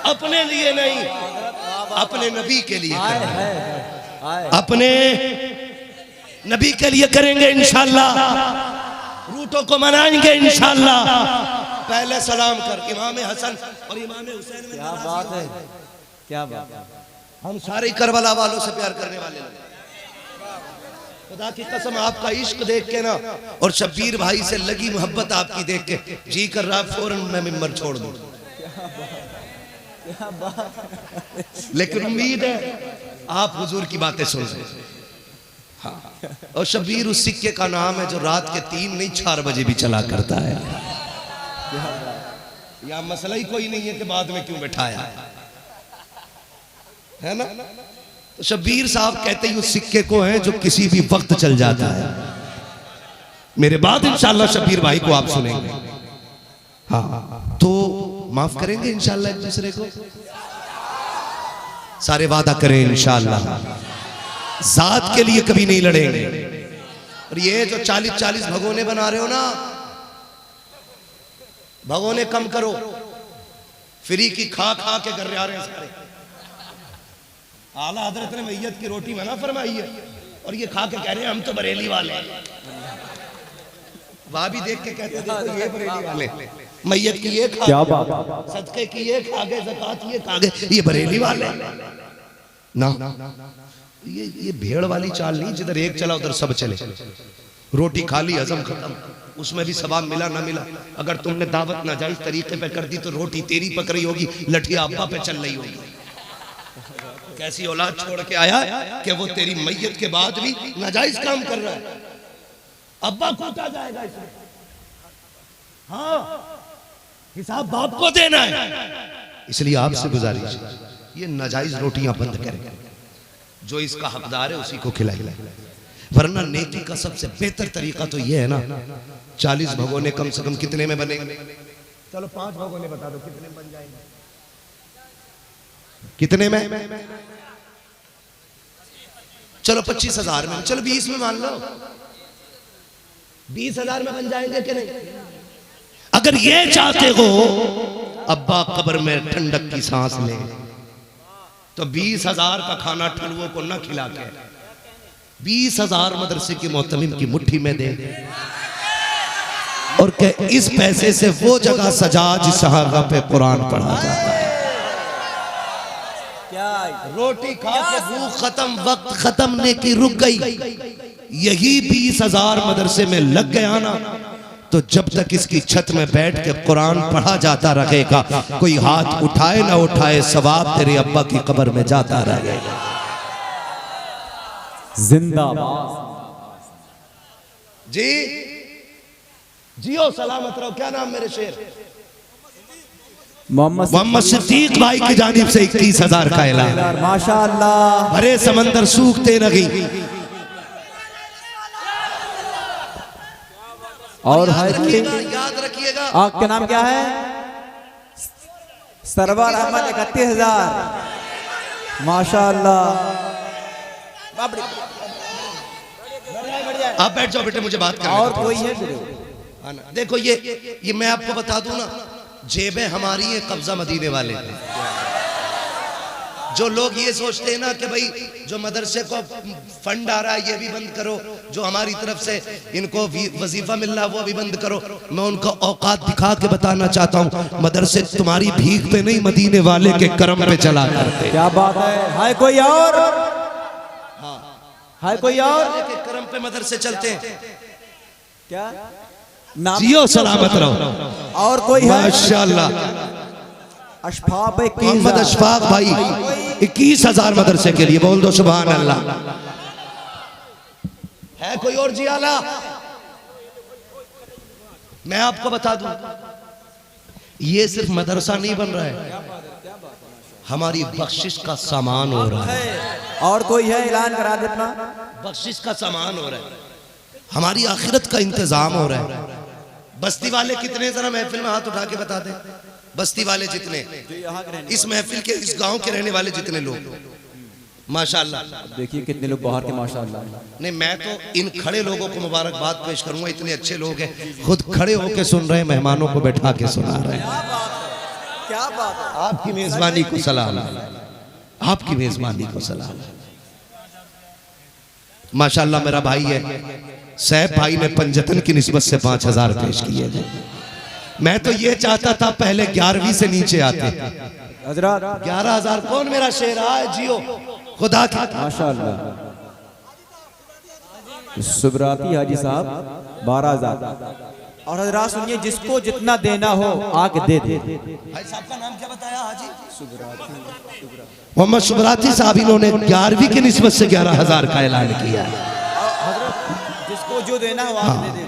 अपने लिए नहीं, अपने नबी के लिए करेंगे, अपने नबी के लिए करेंगे इंशाअल्लाह। रूठों को मनाएंगे इंशाअल्लाह। पहले सलाम कर इमाम हसन और इमाम हुसैन में। क्या बात है, क्या बात है। हम सारे करबला वालों से प्यार करने वाले लोग। खुदा की कसम आपका इश्क देख के ना और शब्बीर भाई से लगी मोहब्बत आपकी देख के जी कर रहा फौरन मैं मिंबर छोड़ दूं। लेकिन उम्मीद है आप हुजूर की बातें सुन रहे हैं। हाँ। और शब्बीर उस सिक्के का नाम है जो रात के 3 नहीं 4 बजे भी चला करता है। या मसला ही कोई नहीं है कि बाद में क्यों बैठाया है ना। तो शब्बीर साहब कहते हैं उस सिक्के को है जो किसी भी वक्त चल जाता है। मेरे बाद इंशाअल्लाह शब्बीर भाई को आप सुनेंगे। हाँ तो माफ करेंगे इंशाअल्लाह एक दूसरे को। सारे वादा करें इंशाअल्लाह, जात के लिए कभी नहीं लड़ेंगे। और ये जो 40-40 भगोने बना रहे हो ना, भगोने कम करो। फ्री की खा खा के घर आ रहे हैं सारे। आला हजरत ने मैयत की रोटी मना फरमाई है और ये खा के कह रहे हैं हम तो बरेली वाले हैं। वहां भी देख के कहते देखो ये बरेली वाले, मैयत की ये खा, क्या बात, सदके की ये खा गए, ज़कात ये खा गए, ये बरेली वाले ना। ये भेड़ वाली चाल नहीं, जिधर एक चला उधर सब चले। रोटी खा ली हजम खत्म, उसमें भी सवाब मिला ना मिला। अगर तुमने दावत नाजायज तरीके पे कर दी तो रोटी तेरी पक रही होगी, लठिया अब्बा पे चल रही होगी। कैसी औलाद छोड़ के आया कि वो तेरी मैयत के बाद भी नाजायज काम कर रहा है। अब्बा कूटा जाएगा इसमें। हाँ हिसाब बाप को देना है। इसलिए आपसे गुजारिश ये नाजायज रोटियां बंद करें, जो इसका हकदार है उसी को खिलाए। वरना नेकी का सबसे बेहतर तरीका तो ये है ना, 40 भगोने कम से कम कितने में बनेंगे? चलो 5 भगोने बता दो कितने में बन जाएंगे? कितने में? चलो 25,000 में, चलो 20 में मान लो। 20,000 में बन जाएंगे कि नहीं? अगर ये चाहते हो अब्बा कब्र में ठंडक की सांस ले तो 20,000 का खाना ठुलुओं को न खिला के 20,000 मदरसे के मोहतमिम की मुट्ठी में दे और के इस पैसे से वो जगह सजा जिस जगह पे कुरान पढ़ा जाता है। रोटी खा के भूख खत्म, वक्त खत्म, नेकी रुक गई। यही 20,000 मदरसे में लग गया ना तो जब तक इसकी छत में बैठ के कुरान पढ़ा जाता रहेगा, कोई हाथ उठाए ना उठाए, सवाब तेरे अब्बा की कब्र में जाता रहेगा। जिंदाबाद जी जियो सलामत रहो। क्या नाम मेरे शेर? मोहम्मद सिद्दीक भाई की जानिब से 21,000 का ऐलान। माशाअल्लाह। भरे समंदर सूखते नहीं। और है याद रखिएगा आपका नाम क्या है? सरवर अहमद 31,000। माशाअल्लाह। आप बैठ जाओ बेटे, मुझे बात करने और दो। कोई है? देखो ये मैं आपको बता दूं ना, जेबें हमारी हैं, कब्जा मदीने वाले हैं। जो लोग ये सोचते हैं ना कि भाई जो मदरसे को फंड आ रहा है ये भी बंद करो, जो हमारी तरफ से इनको वजीफा मिल रहा है वो भी बंद करो, मैं उनका औकात दिखा के बताना चाहता हूँ, मदरसे तुम्हारी भीख पे नहीं मदीने वाले के करम पे चला करते। क्या बात है कोई और? है कोई और? के करम पे मदरसे चलते हैं। क्या नाम? जियो सलामत रहो। और कोई है? माशाअल्लाह अशफाक मोहम्मद अशफाक भाई 21,000 मदरसे के लिए बोल दो सुभान अल्लाह। है कोई और जी आला? मैं आपको बता दूं ये सिर्फ मदरसा नहीं बन रहा है, हमारी बख्शिश का सामान हो रहा है। और कोई है? ऐलान करा दे अपना। बख्शिश का सामान हो रहा है, हमारी आखिरत का इंतजाम हो रहा है। बस्ती वाले कितने जरा महफिल में हाथ उठा के बता दे, बस्ती वाले जितने, इस महफिल के इस गांव के रहने वाले जितने लोग माशाअल्लाह। देखिए कितने लोग बाहर के माशाअल्लाह। नहीं मैं तो इन खड़े लोगों को मुबारकबाद पेश करूंगा, इतने अच्छे लोग हैं, खुद खड़े होकर सुन रहे हैं, मेहमानों को बैठा के सुना रहे हैं। क्या बात है? आपकी मेजबानी को सलाम, आपकी मेजबानी को सलाम। माशाअल्लाह मेरा भाई है सैफ भाई ने पंजतन की निस्बत से 5,000 पेश किए थे। मैं तो ये चाहता था पहले 11वीं से नीचे आते। हजरत 11,000 कौन मेरा शेर आए जियो खुदा की माशाअल्लाह। सुबराती हाजी साहब 12,000। और हजरात सुनिए, जिसको जितना देना हो आके दे दे। भाई साहब का नाम क्या बताया हाजी? मोहम्मद सुबराती साहब, इन्होंने 11वीं की निस्बत से 11,000 का ऐलान किया है। जिसको जो देना हो आप दे दे।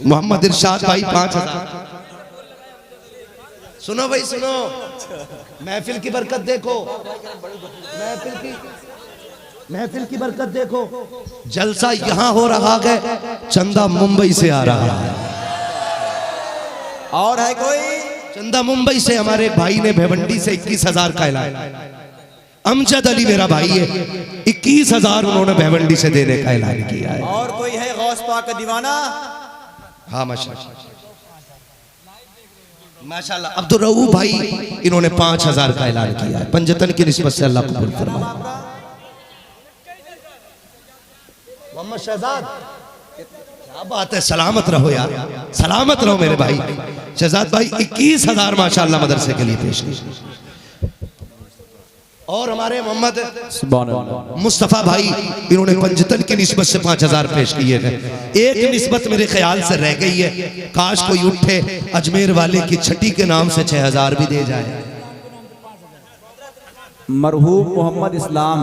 मोहम्मद इरशाद भाई 5,000। सुनो भाई सुनो, महफिल की बरकत देखो, महफिल की बरकत देखो। जलसा यहां हो रहा है, चंदा मुंबई से आ रहा है। और है कोई? चंदा मुंबई से हमारे भाई ने भिवंडी से 21,000 का ऐलान। अमजद अली मेरा भाई है, 21,000 उन्होंने भिवंडी से देने का ऐलान किया है। और कोई है गौस पाक का दीवाना? हाँ माशाल्लाह अब्दुल रऊफ भाई, इन्होंने 5,000 का ऐलान किया है। पंजतन की निस्बत से अल्लाह कबूल फरमाए। मोहम्मद शहजाद, क्या बात है, सलामत रहो यार, सलामत रहो मेरे भाई। शहजाद भाई 21,000 माशाल्लाह मदरसे के लिए पेश किए। और हमारे मोहम्मद मुस्तफा भाई, इन्होंने पंजतन की निस्बत से 5,000 पेश किए थे। एक निस्बत मेरे ख्याल से रह गई है, काश कोई उठे अजमेर वाले की छठी के नाम से 6,000 भी दे जाए। मरहूम मोहम्मद इस्लाम,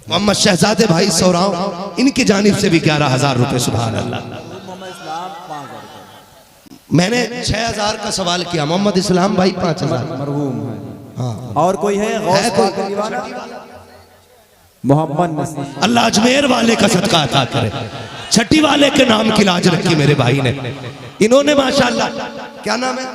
मोहम्मद शहजादे भाई सौराव, इनकी जानिब से भी 11,000 रुपए। सुभान अल्लाह। मैंने 6,000 का सवाल किया, मोहम्मद इस्लाम भाई 5,000 मरहूम है। हाँ। और कोई है? गौस पाक का दीवाना मोहम्मद नसीम। अल्लाह अजमेर वाले का सदका अता करे, छठी वाले के नाम की लाज रखी मेरे भाई ने। इन्होंने माशाल्लाह, क्या नाम है?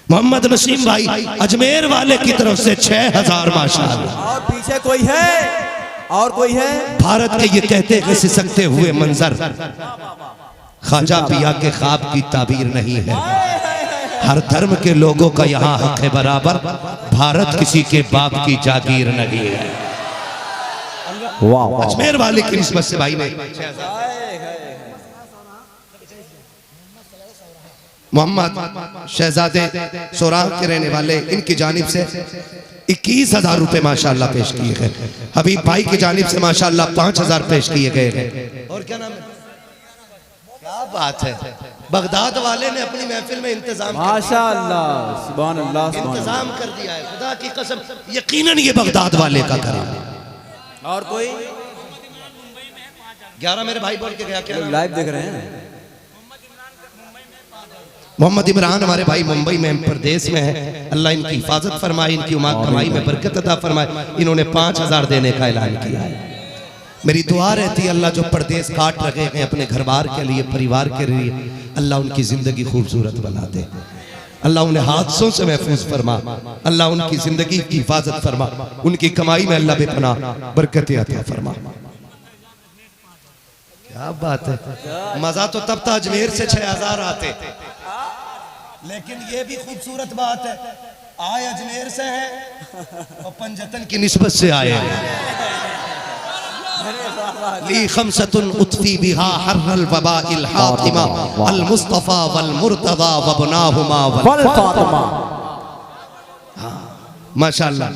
मोहम्मद नसीम भाई, अजमेर वाले की तरफ से 6,000 माशाल्लाह। और पीछे कोई है? और कोई है? भारत के ये कहते हैं सिसकते हुए मंजर, ख्वाजा पिया के ख्वाब की ताबीर नहीं है। हर धर्म के लोगों का यहाँ हक है बराबर, भारत किसी के बाप की जागीर नहीं है। वाह। अजमेर वाले की निस्बत से भाई ने मोहम्मद शहजादे सोराव के रहने वाले, इनकी जानिब से 21,000 रुपए माशाल्लाह पेश किए गए। हबीब भाई की जानिब से माशाल्लाह 5,000 पेश किए गए। और क्या नाम है? क्या बात है, बगदाद वाले ने अपनी महफिल में इंतजाम माशाअल्लाह, सुभान अल्लाह, इंतजाम कर दिया है, खुदा की कसम यकीनन ये बगदाद वाले का करे। और कोई? 11 मेरे भाई बोल के गया। क्या लाइव देख रहे हैं? मोहम्मद इमरान हमारे भाई मुंबई में प्रदेश में है, अल्लाह इनकी हिफाजत फरमाए, इनकी उम्मत कमाई में बरकत अता फरमाए। इन्होंने 5,000 देने का ऐलान किया है। मेरी दुआ रहती है अल्लाह जो परदेश काट रखे हैं अपने घर बार के लिए, परिवार के लिए, अल्लाह उनकी जिंदगी खूबसूरत बना दे, अल्लाह उन्हें हादसों से महफूज फरमा, अल्लाह उनकी जिंदगी की हिफाजत फरमा, उनकी कमाई में अल्लाह बेपनाह बरकत अता फरमा। क्या बात है, मजा तो तब था अजमेर से 6,000 आते, लेकिन ये भी खूबसूरत बात है, आए अजमेर से हैं और पंजतन की निस्बत से आए हैं। ली खमसतुन उत्फी बिहा हर्रल वबाइल हातिमा अल मुस्तफा वल मुर्तदा वबनाहुमा वल फातिमा। माशाअल्लाह।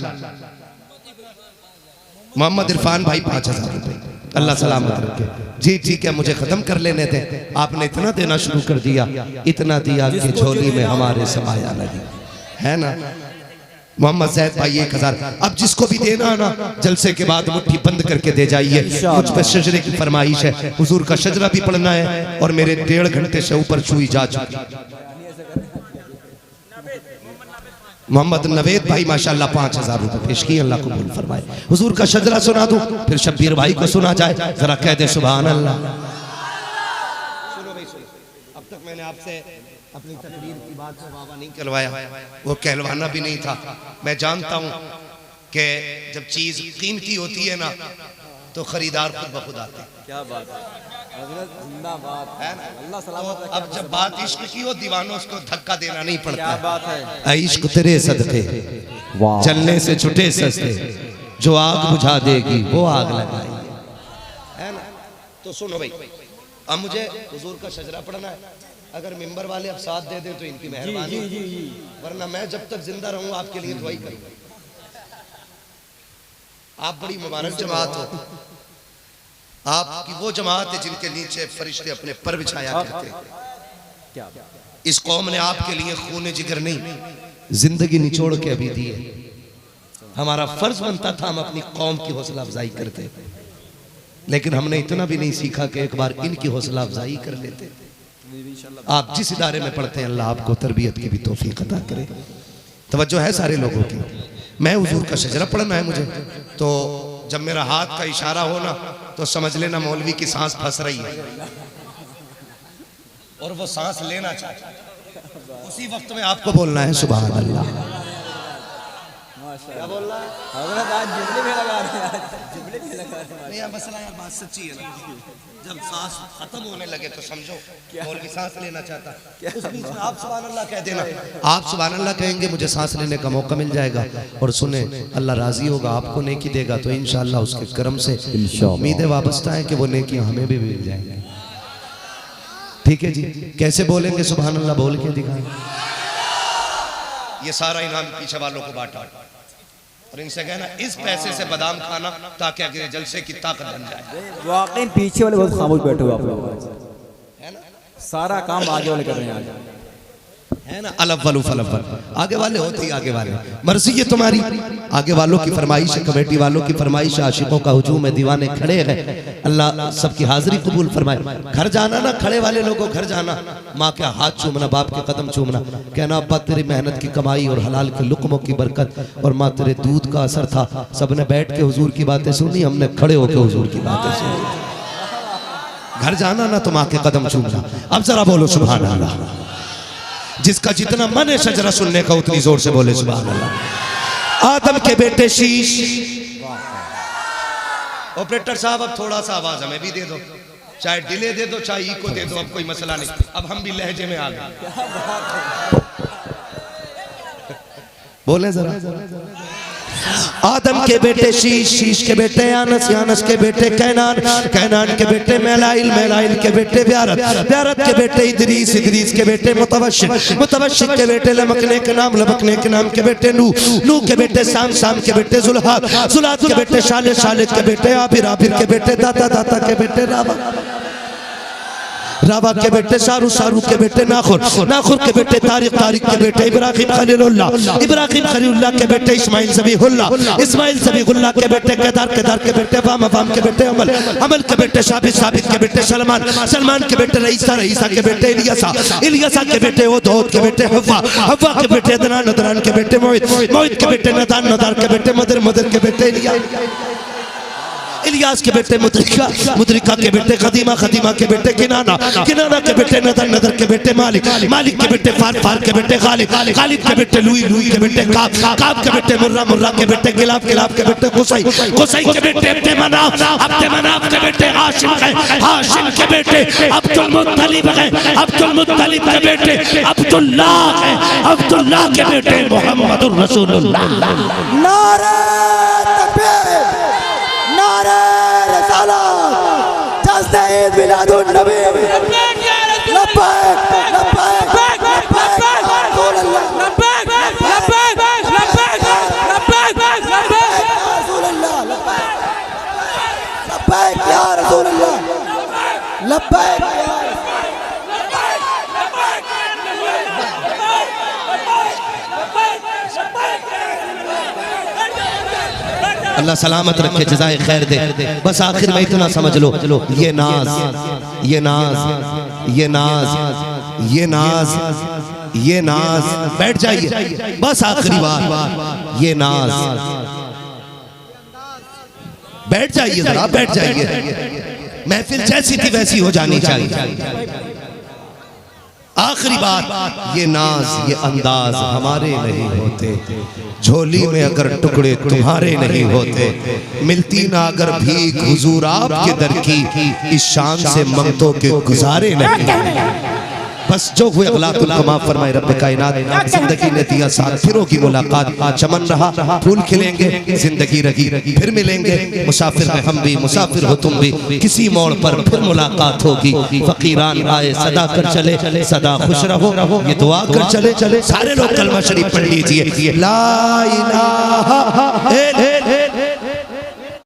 मोहम्मद इरफान भाई 5000 रुपए, अल्लाह सलामत रखे। जी ठीक है, मुझे खत्म कर लेने थे, आपने इतना देना शुरू कर दिया, इतना दिया कि झोली में हमारे समाया नहीं, है ना। मोहम्मद जैद भाई 1000। अब जिसको भी देना ना, जलसे के बाद मुट्ठी बंद करके दे जाइए। मुझ पे शजरे की फरमाइश है, हुजूर का शजरा भी पढ़ना है और मेरे 1.5 घंटे से ऊपर छुई जा चुकी। मोहम्मद नवेद भाई माशाल्लाह 5000 रुपए पेश किए, अल्लाह कबूल फरमाए। हुजूर का शजरा सुना दूं, फिर शब्बीर भाई को सुना जाए, जरा कह दे सुभान अल्लाह। सुनो भाई सुनो, अब तक मैंने आपसे अपनी तकरीर की बात से वावा नहीं कहलवाया, वो कहलवाना भी नहीं था। मैं जानता हूं कि जब चीज कीमती होती है ना तो खरीदार खुद ब खुद आते हैं। क्या बात है, हजरत जिंदाबाद है ना, अल्लाह सलामत रखे। अब जब बात इश्क की हो, दीवानों को धक्का देना नहीं पड़ता। क्या बात है, इश्क तेरे सदके चलने से छुटे सस्ते, जो आग बुझा देगी वो आग लगाई, है ना। तो सुनो भाई, अब मुझे हुजूर का शजरा पढ़ना है। अगर मिंबर वाले अब साथ दे दे तो इनकी मेहरबानी, वरना मैं जब तक जिंदा रहूं आपके लिए दुआई करूंगा। आप बड़ी मुबारक जमात हो, आपकी वो जमात है जिनके नीचे फरिश्ते अपने पर बिछाया करते हैं। इस कौम ने आपके लिए खून जिगर नहीं, जिंदगी निचोड़ के अभी दी है। हमारा फर्ज बनता था हम अपनी कौम की हौसला अफजाई करते, लेकिन हमने इतना भी नहीं सीखा कि एक बार इनकी हौसला अफजाई कर लेते। आप जिस इदारे में पढ़ते हैं, अल्लाह आपको तरबियत की भी तौफीक अता करे। तवज्जो है सारे लोगों की। मैं हुजूर का शजरा पढ़ना है मुझे, तो जब मेरा हाथ का इशारा हो ना तो समझ लेना मौलवी की सांस फंस रही है और वो सांस लेना चाहता है। उसी वक्त में आपको बोलना है सुभान अल्लाह। क्या बोलना है? हजरत आज जुमले में लगा रहे हैं, आज जुमले में लगा रहे हैं। नहीं यार, मसला यार बात सच्ची है ना। जब सांस खत्म होने लगे तो समझो मौलवी सांस लेना चाहता है। उस बीच में आप सुभान अल्लाह कह देना। आप सुभान अल्लाह कहेंगे, मुझे सांस लेने का मौका मिल जाएगा। और सुने, अल्लाह राजी होगा, आपको नेकी देगा, तो इंशाअल्लाह उसके करम से उम्मीदें वाबस्ता है कि वो नेकी हमें भी मिल जाएंगे। ठीक है जी, कैसे बोलेंगे सुभान अल्लाह? बोल के दिखाएं। ये सारा इनाम पीछे वालों को बांटा और इनसे कहना इस पैसे से बादाम खाना ताकि अगले जलसे की ताकत बन जाए। वाकई पीछे वाले बहुत खामोश बैठे हो आप लोग, है ना। सारा काम आगे वाले कर रहे हैं आज, है ना। अलअव्वलु फलअव्वल, आगे वाले होते ही आगे वाले। मर्जी है तुम्हारी, आगे वालों की फरमाइश है, कमेटी वालों की फरमाइश है, आशिकों का हुजूम है, दीवाने खड़े हैं। अल्लाह सबकी हाजिरी कबूल फरमाए। घर जाना ना, खड़े वाले लोगों घर जाना, माँ के हाथ चूमना, बाप के कदम चूमना, कहना अब्बा तेरी मेहनत की कमाई और हलाल के लुक्मों की बरकत और माँ तेरे दूध का असर था। सबने बैठ के हुजूर की बातें सुनी, हमने खड़े होकर हुजूर की बातें सुनी। घर जाना ना तो माँ के कदम चूमना। अब जरा बोलो सुभान अल्लाह। जिसका जितना मन है शजरा सुनने का, उतनी जोर से बोले सुभान अल्लाह। आदम के बेटे शीश। ऑपरेटर साहब अब थोड़ा सा आवाज हमें भी दे दो, चाहे डिले दे दो चाहे इको दे दो, अब कोई मसला नहीं। अब हम भी लहजे में आ गए। बोले जरा। आदम के बेटे शीश, शीश के बेटे यानस, यानस के बेटे कैनान, कैनान के बेटे मेलाइल, मेलाइल के बेटे ब्यारत, ब्यारत के बेटे इदरीस, इदरीस के बेटे मुतवश्शिक, मुतवश्शिक के बेटे लमकने के नाम, लमकने के नाम के बेटे नूह, नूह के बेटे साम, साम के बेटे जुल्हाद, जुल्हाद के बेटे शालिद, शालिद के बेटे आबिर, आबिर के बेटे दाता, दाता के बेटे राबा, राबा के बेटे सारू, सारू के बेटे नाखुर, नाखुर के बेटे तारिक, तारिक के बेटे इब्राहिम खलीलुल्लाह, इब्राहिम खलीलुल्लाह के बेटे इस्माइल ज़बीहुल्लाह, इस्माइल ज़बीहुल्लाह के बेटे केदार, केदार के बेटे वाम, वाम के बेटे अमल, अमल के बेटे साबित, साबित के बेटे सलमान, सलमान के बेटे रईसा, रईसा के बेटे इलियासा, इलियासा के बेटे ओद के बेटे हव्वा, हव्वा के बेटे अदनान, अदनान के बेटे मोहित, मोहित के बेटे नदान, नदान के बेटे मदर, मदर के बेटे इलिया, इलियास के बेटे मुद्रिका, मुद्रिका के बेटे खदीमा, खदीमा के बेटे किनाना, किनाना के बेटे नदर, नदर के बेटे मालिक, मालिक के बेटे फार, फार के बेटे गालिब, गालिब के बेटे लुई, लुई के बेटे काब, काब के बेटे मुर्रा, मुर्रा के बेटे गिलाब, गिलाब के बेटे कुसै, कुसै के बेटे अब्दे मनाफ, अब्दे मनाफ के बेटे हाशिम है, हाशिम के बेटे अब्दुल मुत्तलिब है, अब्दुल मुत्तलिब के बेटे अब्दुल्लाह है, अब्दुल्लाह के बेटे मोहम्मदुर रसूलुल्लाह। नारे तकबीर, नारे रिसालत, जश्न ईद मिलादुन नबी, लब्बैक लब्बैक लब्बैक रसूल अल्लाह, लब्बैक लब्बैक लब्बैक लब्बैक रसूल अल्लाह, लब्बैक या रसूल अल्लाह, लब्बैक अल्लाह सलामत रखे, जज़ाए खैर दे। बस आखिर में इतना समझ लो, ये नाज, ये नाज, ये नाज, ये नाज, ये नाज, बैठ जाइए, बस आखिरी बार, ये नाज, बैठ जाइए जरा, बैठ जाइए। महफिल जैसी थी वैसी हो जानी चाहिए। आखिरी बात, ये नाज, ये अंदाज हमारे नहीं होते, झोली में अगर टुकड़े तुम्हारे नहीं होते, मिलती ना अगर भीख हुजूर आपके दर की, इस शान से ममतों के गुजारे नहीं। बस जो हुए अगलातुल को माफ फरमाए रब्बे कायनात। जिंदगी ने दिया साथ, फिरों की मुलाकात, चमन रहा, फूल खिलेंगे, जिंदगी रही, फिर मिलेंगे, मुसाफिर हैं हम भी, मुसाफिर हो तुम भी, किसी मोड़ पर फिर मुलाकात होगी। फकीरान आए सदा कर चले, सदा खुश रहो, ये दुआ कर चले चले। सारे लोग कलमा शरीफ पढ़ लीजिए, ला इलाहा